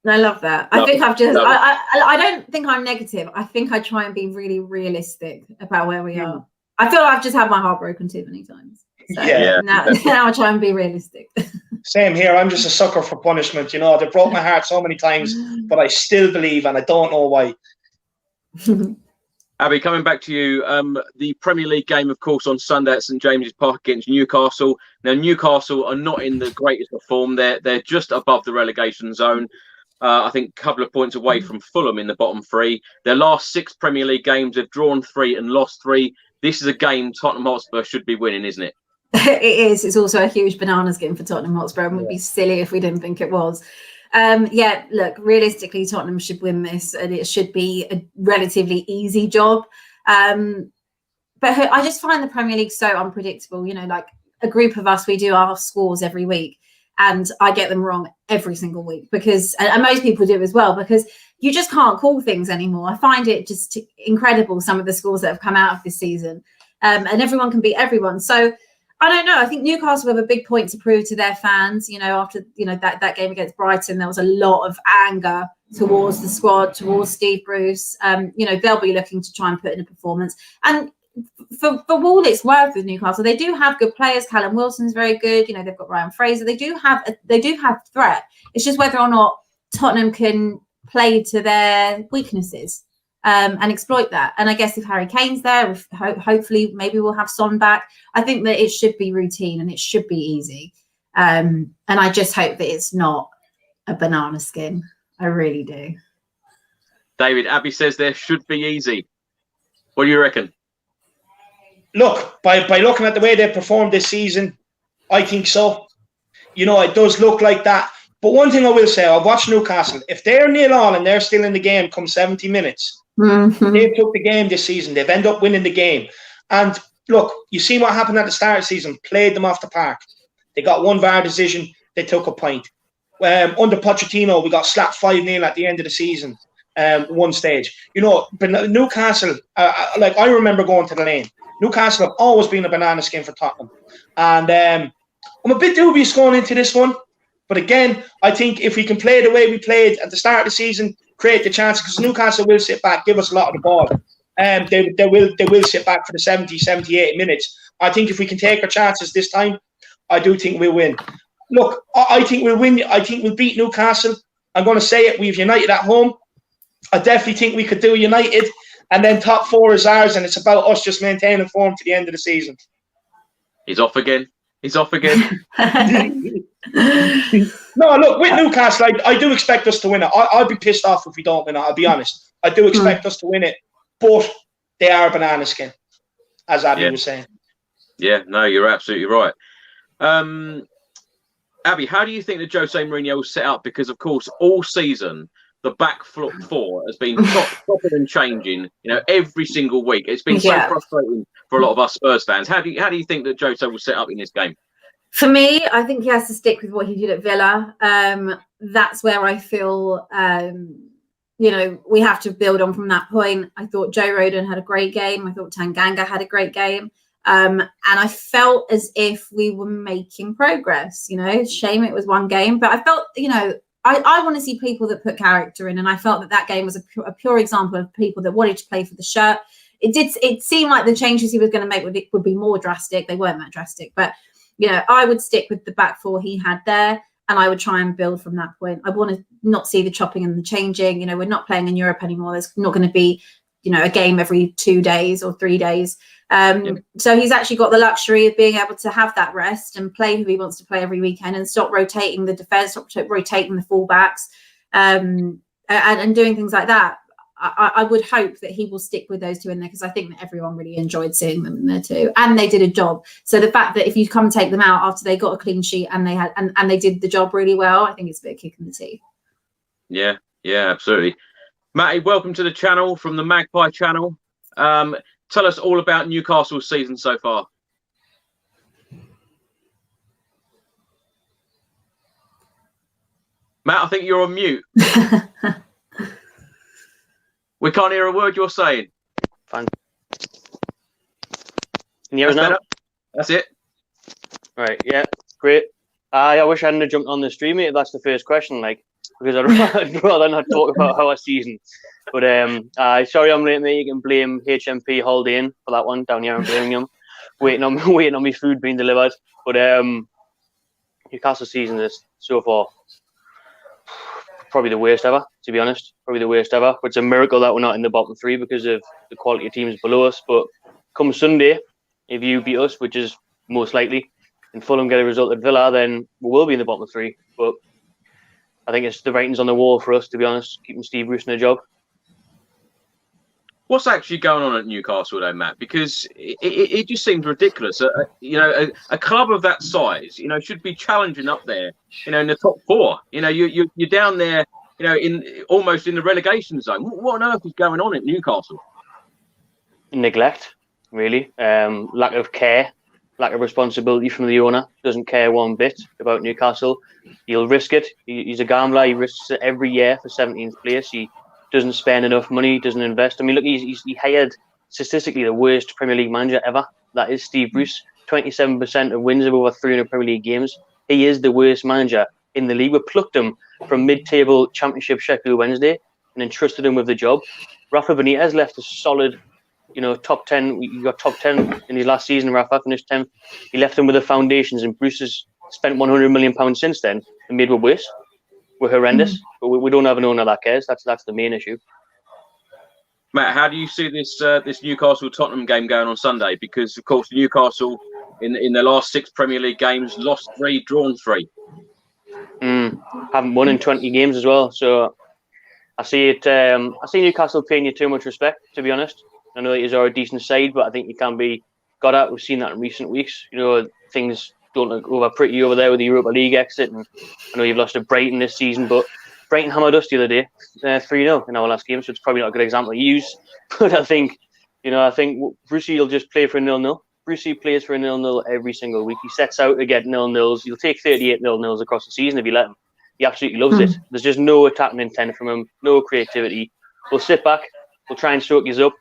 I love that. I don't think I'm negative. I think I try and be really realistic about where we are. I feel like I've just had my heart broken too many times. So now I try and be realistic. Same here. I'm just a sucker for punishment. They broke my heart so many times, but I still believe, and I don't know why. Abby, coming back to you, the Premier League game, of course, on Sunday at St James's Park against Newcastle. Now, Newcastle are not in the greatest of form. They're just above the relegation zone. I think a couple of points away from Fulham in the bottom 3. Their last 6 Premier League games have drawn 3 and lost 3. This is a game Tottenham Hotspur should be winning, isn't it? It is. It's also a huge bananas game for Tottenham Hotspur, and we'd be silly if we didn't think it was. Look, realistically, Tottenham should win this, and it should be a relatively easy job. But I just find the Premier League so unpredictable. Like a group of us, we do our scores every week, and I get them wrong every single week because, and most people do as well, because you just can't call things anymore. I find it just incredible, some of the scores that have come out of this season, and everyone can beat everyone. So I don't know. I think Newcastle have a big point to prove to their fans. After that game against Brighton, there was a lot of anger towards the squad, towards Steve Bruce. They'll be looking to try and put in a performance. And for all it's worth with Newcastle, they do have good players. Callum Wilson's very good. They've got Ryan Fraser. They do have threat. It's just whether or not Tottenham can play to their weaknesses. And exploit that. And I guess if Harry Kane's there, hopefully maybe we'll have Son back. I think that it should be routine and it should be easy. And I just hope that it's not a banana skin. I really do. David, Abby says there should be easy. What do you reckon? Look, by looking at the way they performed this season, I think so. It does look like that. But one thing I will say, I've watched Newcastle. If they're 0-0 and they're still in the game come 70 minutes, they took the game this season. They've ended up winning the game. And look, you see what happened at the start of the season. Played them off the park. They got one VAR decision. They took a point. Under Pochettino, we got slapped 5-0 at the end of the season. One stage. But Newcastle, I remember going to the Lane. Newcastle have always been a banana skin for Tottenham. And I'm a bit dubious going into this one. But again, I think if we can play the way we played at the start of the season, create the chance, because Newcastle will sit back, give us a lot of the ball. They will sit back for the 70, 70, 80 minutes. I think if we can take our chances this time, I do think we'll win. Look, I think we'll win. I think we'll beat Newcastle. I'm going to say it. We've United at home. I definitely think we could do United. And then top 4 is ours, and it's about us just maintaining form to the end of the season. He's off again. He's off again. No, look, with Newcastle, I do expect us to win it. I'll be pissed off if we don't win it, I'll be honest. I do expect us to win it, but they are banana skin, as Abby was saying. Yeah, no, you're absolutely right. Abby, how do you think that Jose Mourinho will set up? Because, of course, all season, the back 4 has been chopping and changing, every single week. It's been so frustrating for a lot of us Spurs fans. How do you think that Jose will set up in this game? For me, I think he has to stick with what he did at Villa. That's where I feel, we have to build on from that point. I thought Joe Rodon had a great game. I thought Tanganga had a great game. And I felt as if we were making progress. Shame it was one game. But I felt, I want to see people that put character in. And I felt that game was a pure example of people that wanted to play for the shirt. It seemed like the changes he was going to make would be more drastic. They weren't that drastic. But I would stick with the back 4 he had there, and I would try and build from that point. I want to not see the chopping and the changing. We're not playing in Europe anymore. There's not going to be, a game every 2 days or 3 days. So he's actually got the luxury of being able to have that rest and play who he wants to play every weekend and stop rotating the defence, stop rotating the fullbacks, and doing things like that. I would hope that he will stick with those 2 in there, because I think that everyone really enjoyed seeing them in there too, and they did a job. So the fact that if you come and take them out after they got a clean sheet and they had and they did the job really well, I think it's a bit of a kick in the teeth. Yeah, absolutely. Matty, welcome to the channel from the Magpie Channel. Tell us all about Newcastle's season so far. Matt, I think you're on mute. We can't hear a word you're saying. Fine. Can you hear us now? That's it. Right, yeah, great. I wish I hadn't jumped on the stream, mate, if that's the first question, because I'd rather not talk about our season. But sorry I'm late, mate. You can blame HMP Holiday Inn for that one down here in Birmingham, waiting on my food being delivered. But Newcastle season is so far probably the worst ever, to be honest. Probably the worst ever. But it's a miracle that we're not in the bottom 3 because of the quality of teams below us. But come Sunday, if you beat us, which is most likely, and Fulham get a result at Villa, then we will be in the bottom 3. But I think it's the writing's on the wall for us, to be honest, keeping Steve Bruce in a job. What's actually going on at Newcastle, though, Matt? Because it just seems ridiculous. A club of that size, should be challenging up there, in the top 4. You're down there, almost in the relegation zone. What on earth is going on at Newcastle? Neglect, really. Lack of care, lack of responsibility from the owner. Doesn't care one bit about Newcastle. He'll risk it. He's a gambler. He risks it every year for 17th place. He doesn't spend enough money, doesn't invest. I mean, look, he hired statistically the worst Premier League manager ever. That is Steve Bruce. 27% of wins of over 300 Premier League games. He is the worst manager in the league. We plucked him from mid-table Championship Sheffield Wednesday and entrusted him with the job. Rafa Benitez left a solid, top 10. He got top 10 in his last season. Rafa finished 10th. He left them with the foundations, and Bruce has spent £100 million since then and made it worse. We're horrendous, but we don't have an owner that cares. That's the main issue. Matt, how do you see this Newcastle Tottenham game going on Sunday? Because of course Newcastle in their last 6 Premier League games lost 3, drawn 3. Haven't won in 20 games as well. So I see it. I see Newcastle paying you too much respect, to be honest. I know that you are a decent side, but I think you can be got at. We've seen that in recent weeks. Things don't look over pretty over there with the Europa League exit, and I know you've lost to Brighton this season, but Brighton hammered us the other day, 3-0 in our last game, so it's probably not a good example to use. But I think Brucey will just play for a 0-0. Brucey plays for a 0-0 every single week. He sets out to get 0-0s. He'll take 38 0-0s across the season if you let him. He absolutely loves it. There's just no attacking intent from him, no creativity. We'll sit back, we'll try and soak you up,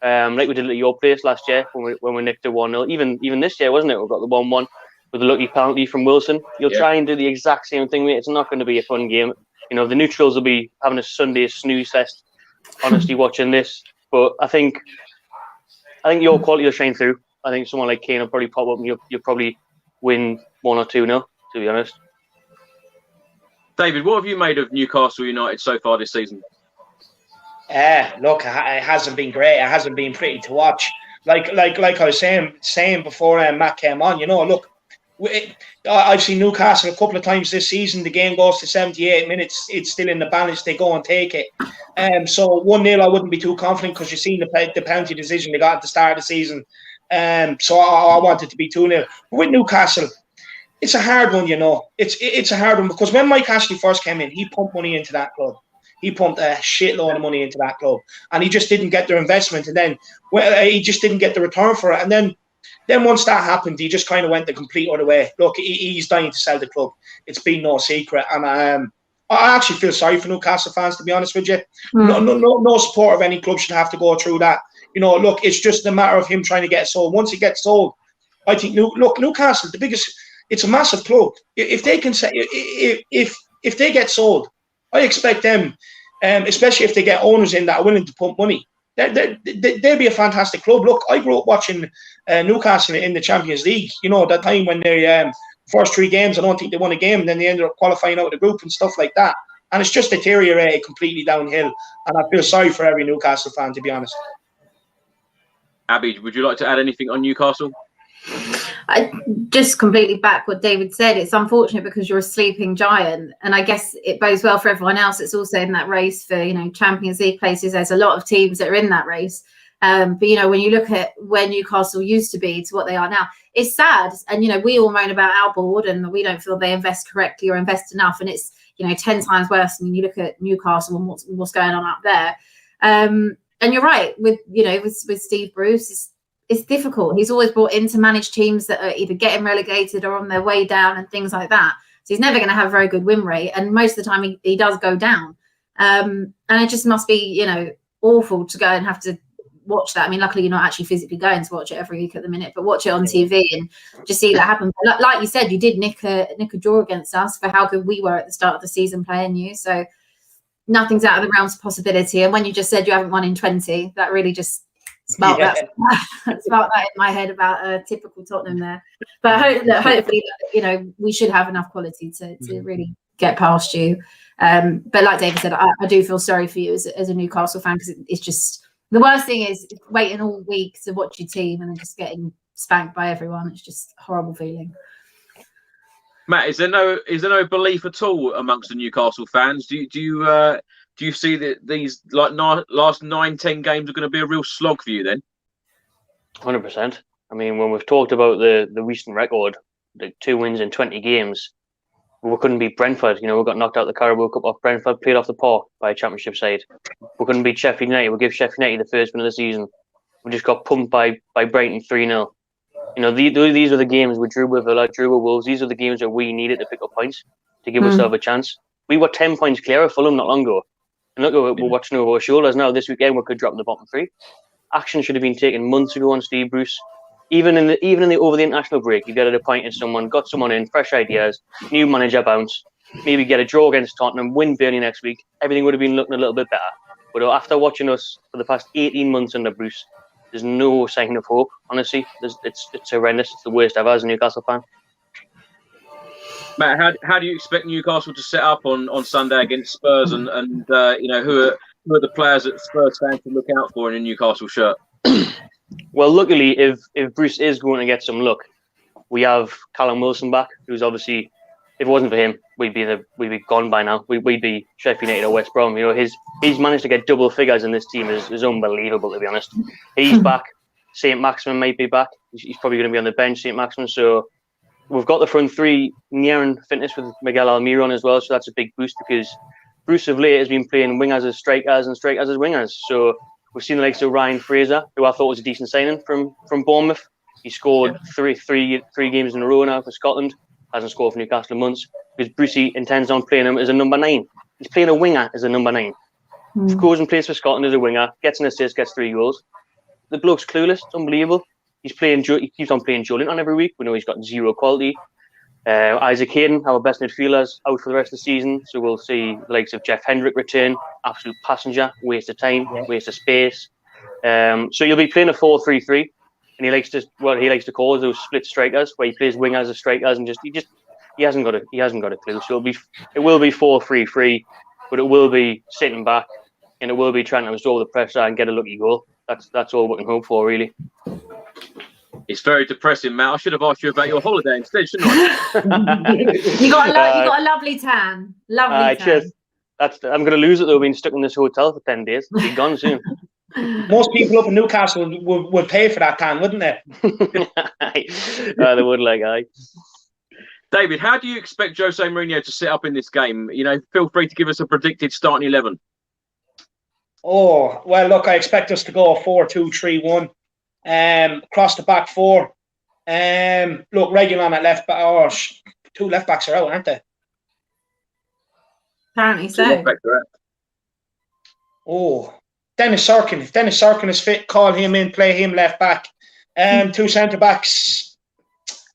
like we did at your place last year when we nicked a 1-0. Even this year, wasn't it? We got the 1-1. with a lucky penalty from Wilson. You'll try and do the exact same thing, mate. It's not going to be a fun game. You know, the neutrals will be having a Sunday snooze fest, honestly, watching this. But I think your quality will shine through. I think someone like Kane will probably pop up and you'll probably win 1 or 2-0, to be honest. David, what have you made of Newcastle United so far this season? Look, it hasn't been great. It hasn't been pretty to watch. Like I was saying before Matt came on, you know, look, I've seen Newcastle a couple of times this season. The game goes to 78 minutes. It's still in the balance. They go and take it. So 1-0, I wouldn't be too confident because you've seen the penalty decision they got at the start of the season. So I want it to be 2-0. With Newcastle, it's a hard one, you know. It's a hard one because when Mike Ashley first came in, he pumped money into that club. He pumped a shitload of money into that club, and he just didn't get their investment. And then he just didn't get the return for it. And then once that happened, he just kind of went the complete other way. Look, he's dying to sell the club. It's been no secret. And I actually feel sorry for Newcastle fans, to be honest with you. No support of any club should have to go through that. You know, look, it's just a matter of him trying to get sold. Once he gets sold, I think Newcastle, the biggest. It's a massive club. If they can say if they get sold, I expect them, especially if they get owners in that are willing to pump money. They'll be a fantastic club. Look, I grew up watching Newcastle in the Champions League. You know, that time when they first 3 games, I don't think they won a game, and then they ended up qualifying out of the group and stuff like that. And it's just deteriorated completely downhill. And I feel sorry for every Newcastle fan, to be honest. Abbi, would you like to add anything on Newcastle? I just completely back what David said. It's unfortunate because you're a sleeping giant, and I guess it bodes well for everyone else. It's also in that race for, you know, Champions League places. There's a lot of teams that are in that race. But you know, when you look at where Newcastle used to be to what they are now, it's sad. And you know, we all moan about our board and we don't feel they invest correctly or invest enough. And it's, you know, 10 times worse when you look at Newcastle and what's going on up there. And you're right with, you know, with Steve Bruce. It's difficult. He's always brought in to manage teams that are either getting relegated or on their way down and things like that. So he's never going to have a very good win rate. And most of the time he does go down. And it just must be, you know, awful to go and have to watch that. I mean, luckily you're not actually physically going to watch it every week at the minute, but watch it on TV and just see that happen. But like you said, you did nick a draw against us for how good we were at the start of the season playing you. So nothing's out of the realms of possibility. And when you just said you haven't won in 20, that really just sparked that in my head about a typical Tottenham there. But hopefully, you know, we should have enough quality to really get past you. But like David said, I do feel sorry for you as a Newcastle fan, because it's just the worst thing is waiting all week to watch your team and then just getting spanked by everyone. It's just a horrible feeling. Matt, is there no belief at all amongst the Newcastle fans? Do you see that these last 9-10 games are going to be a real slog for you then? 100%. I mean, when we've talked about the recent record, the 2 wins in 20 games, we couldn't beat Brentford. You know, we got knocked out the Carabao Cup off Brentford, played off the park by a Championship side. We couldn't beat Sheffield United. We gave Sheffield United the first win of the season. We just got pumped by Brighton 3-0. You know, these are the games we drew with Villa, drew with Wolves. These are the games that we needed to pick up points to give ourselves a chance. We were 10 points clear of Fulham not long ago. And look, we're watching over our shoulders now. This weekend, we could drop in the bottom 3. Action should have been taken months ago on Steve Bruce. Even in the over the international break, you get it appointed someone, got someone in, fresh ideas, new manager bounce, maybe get a draw against Tottenham, win Burnley next week. Everything would have been looking a little bit better. But after watching us for the past 18 months under Bruce, there's no sign of hope. Honestly, it's horrendous. It's the worst ever as a Newcastle fan. Matt, how do you expect Newcastle to set up on Sunday against Spurs, and you know, who are the players that Spurs fans can look out for in a Newcastle shirt? Well, luckily, if Bruce is going to get some luck, we have Callum Wilson back, who's obviously, if it wasn't for him, we'd be gone by now. We'd be Sheffield United or West Brom. You know, he's managed to get double figures in this team is unbelievable, to be honest. He's back. St. Maximin might be back. He's probably going to be on the bench, St. Maximin. So we've got the front 3 nearing fitness with Miguel Almiron as well. So that's a big boost, because Bruce of late has been playing wingers as strikers and strikers as wingers. So we've seen the likes of Ryan Fraser, who I thought was a decent signing from Bournemouth. He scored three games in a row now for Scotland. Hasn't scored for Newcastle in months, because Brucey intends on playing him as a number 9. He's playing a winger as a number 9. Goes and plays for Scotland as a winger, gets an assist, gets 3 goals. The bloke's clueless. It's unbelievable. He keeps on playing Joe Linton every week. We know he's got zero quality. Isaac Hayden, our best midfielders, out for the rest of the season. So we'll see the likes of Jeff Hendrick return. Absolute passenger, waste of time, waste of space. So you'll be playing a 4-3-3, and he likes to call those split strikers, where he plays wingers as strikers, and he hasn't got a clue. So it will be 4-3-3, but it will be sitting back, and it will be trying to absorb the pressure and get a lucky goal. That's all we can hope for, really. It's very depressing, Matt. I should have asked you about your holiday instead, shouldn't I? you got a lovely tan. Lovely tan. Cheers. I'm going to lose it though, being stuck in this hotel for 10 days. I'll be gone soon. Most people up in Newcastle would pay for that tan, wouldn't they? They would, aye. David, how do you expect Jose Mourinho to set up in this game? Feel free to give us a predicted starting 11. Oh, well, look, I expect us to go 4-2-3-1. Across the back four. Look, Regulon at left back. Oh, two left backs are out, aren't they? Apparently so. Oh, Dennis Sarkin. If Dennis Sarkin is fit, call him in, play him left back. Two centre backs.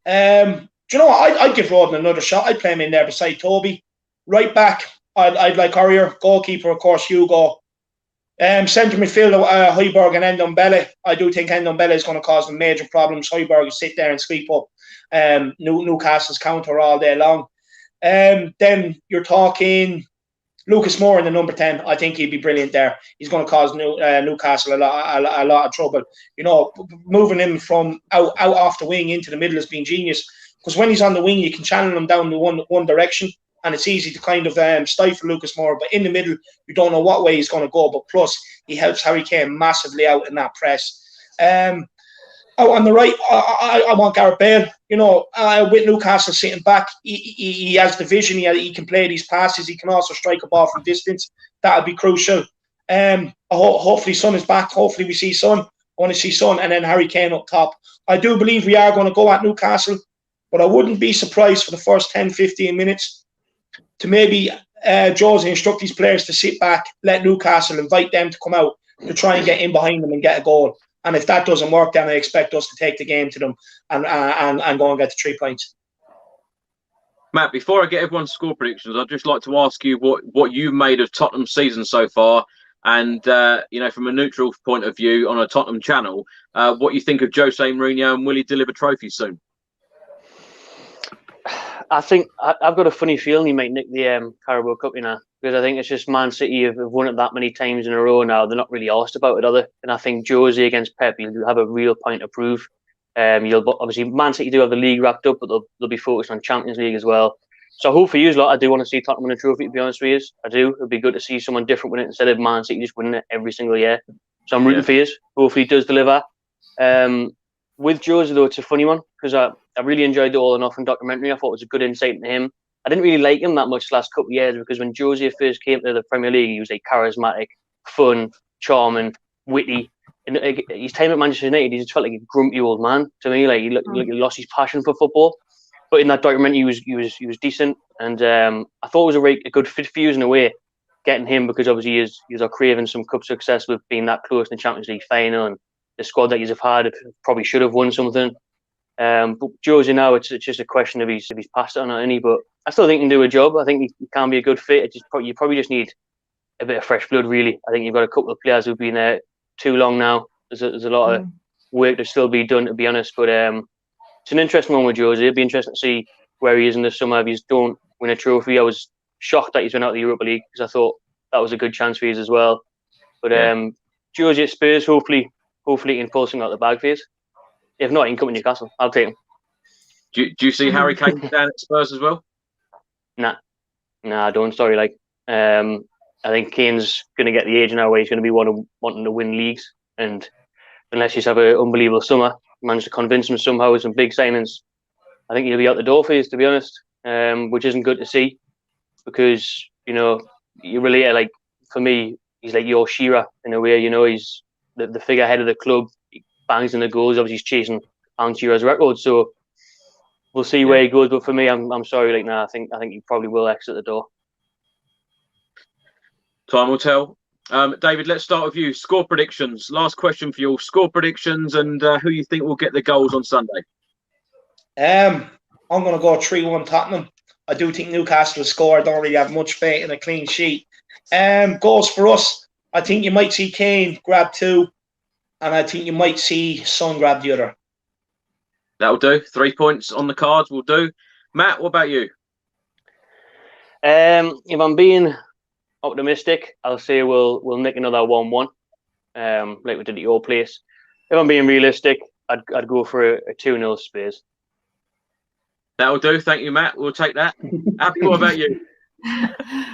Do you know what? I'd give Roden another shot. I'd play him in there beside Toby. Right back, I'd like Aurier. Goalkeeper, of course, Hugo. Centre midfield, Højbjerg and Ndombele. I do think Ndombele is going to cause them major problems. Højbjerg will sit there and sweep up Newcastle's counter all day long. Then you're talking Lucas Moore in the number 10. I think he'd be brilliant there. He's going to cause Newcastle a lot of trouble. Moving him from out off the wing into the middle has been genius. Because when he's on the wing, you can channel him down to one direction. And it's easy to kind of stifle Lucas Moore. But in the middle, you don't know what way he's going to go. But plus, he helps Harry Kane massively out in that press. Out on the right, I want Gareth Bale. With Newcastle sitting back, he has the vision. He can play these passes. He can also strike a ball from distance. That would be crucial. Hopefully, Son is back. Hopefully, we see Son. I want to see Son and then Harry Kane up top. I do believe we are going to go at Newcastle. But I wouldn't be surprised for the first 10, 15 minutes to maybe Jose instruct these players to sit back, let Newcastle invite them to come out to try and get in behind them and get a goal. And if that doesn't work, then I expect us to take the game to them and go and get the 3 points. Matt, before I get everyone's score predictions, I'd just like to ask you what you've made of Tottenham's season so far, and from a neutral point of view on a Tottenham channel, what you think of Jose Mourinho, and will he deliver trophies soon? I think I've got a funny feeling he might nick the Carabao Cup, because I think it's just Man City have won it that many times in a row now. They're not really asked about it, are they? And I think Jose against Pep, he'll have a real point to prove. Obviously, Man City do have the league wrapped up, but they'll be focused on Champions League as well. So I hope for you lot, I do want to see Tottenham win a trophy, to be honest with you. I do. It'd be good to see someone different win it instead of Man City just winning it every single year. So I'm rooting for you. Hopefully he does deliver. With Jose, though, it's a funny one, because I really enjoyed the All or Nothing documentary. I thought it was a good insight into him. I didn't really like him that much the last couple of years, because when Jose first came to the Premier League, he was like charismatic, fun, charming, witty. And his time at Manchester United, he just felt like a grumpy old man to me. Like he lost his passion for football. But in that documentary, he was decent, and I thought it was a good fit for you in a way, getting him, because obviously he's craving some cup success with being that close in the Champions League final, and the squad that he's had probably should have won something. But Jose now, it's just a question of if he's passed it or not, any. But I still think he can do a job. I think he can be a good fit. You probably just need a bit of fresh blood, really. I think you've got a couple of players who've been there too long now. There's a lot of work to still be done, to be honest. But it's an interesting one with Jose. It'd be interesting to see where he is in the summer if he don't win a trophy. I was shocked that he's been out of the Europa League, because I thought that was a good chance for you as well. But Jose at Spurs, hopefully he can pull something out of the bag for you. If not, he can come to Newcastle. I'll take him. Do you see Harry Kane down at Spurs as well? Nah, I don't. Sorry, I think Kane's going to get the age now where he's going to be wanting to win leagues, and unless he's have an unbelievable summer, managed to convince him somehow with some big signings, I think he'll be out the door for you, to be honest, which isn't good to see, because you really for me, he's like your Shearer in a way. He's the figurehead of the club. He bangs in the goals. Obviously, he's chasing Alan Shearer's record, so we'll see where he goes. But for me, I'm sorry. I think he probably will exit the door. Time will tell. David, let's start with you. Score predictions. Last question for you all. Score predictions and who you think will get the goals on Sunday. I'm going to go 3-1 Tottenham. I do think Newcastle will score. I don't really have much faith in a clean sheet. Goals for us. I think you might see Kane grab 2, and I think you might see Son grab the other. That'll do. 3 points on the cards will do. Matt, what about you? If I'm being optimistic, I'll say we'll nick another 1-1, like we did at your place. If I'm being realistic, I'd go for a 2-0 Spurs. That'll do. Thank you, Matt. We'll take that. Abbi, what about you?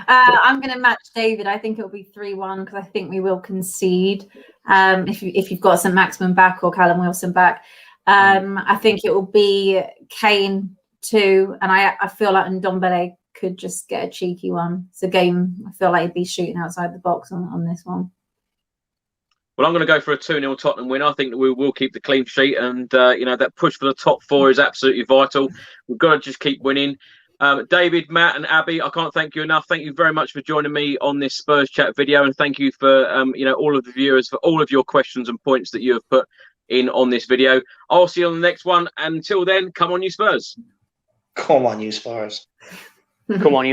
I'm going to match David. I think it'll be 3-1 because I think we will concede. If you've got St. Maximin back or Callum Wilson back, I think it will be Kane 2, and I feel like Ndombele could just get a cheeky one. It's a game I feel like he'd be shooting outside the box on this one. Well, I'm going to go for a 2-0 Tottenham win. I think that we will keep the clean sheet, and that push for the top 4 is absolutely vital. We've got to just keep winning. David, Matt, and Abbi, I can't thank you enough. Thank you very much for joining me on this Spurs chat video, and thank you for all of the viewers for all of your questions and points that you have put in on this video. I'll see you on the next one. Until then, come on, you Spurs. Come on, you Spurs. Come on, you.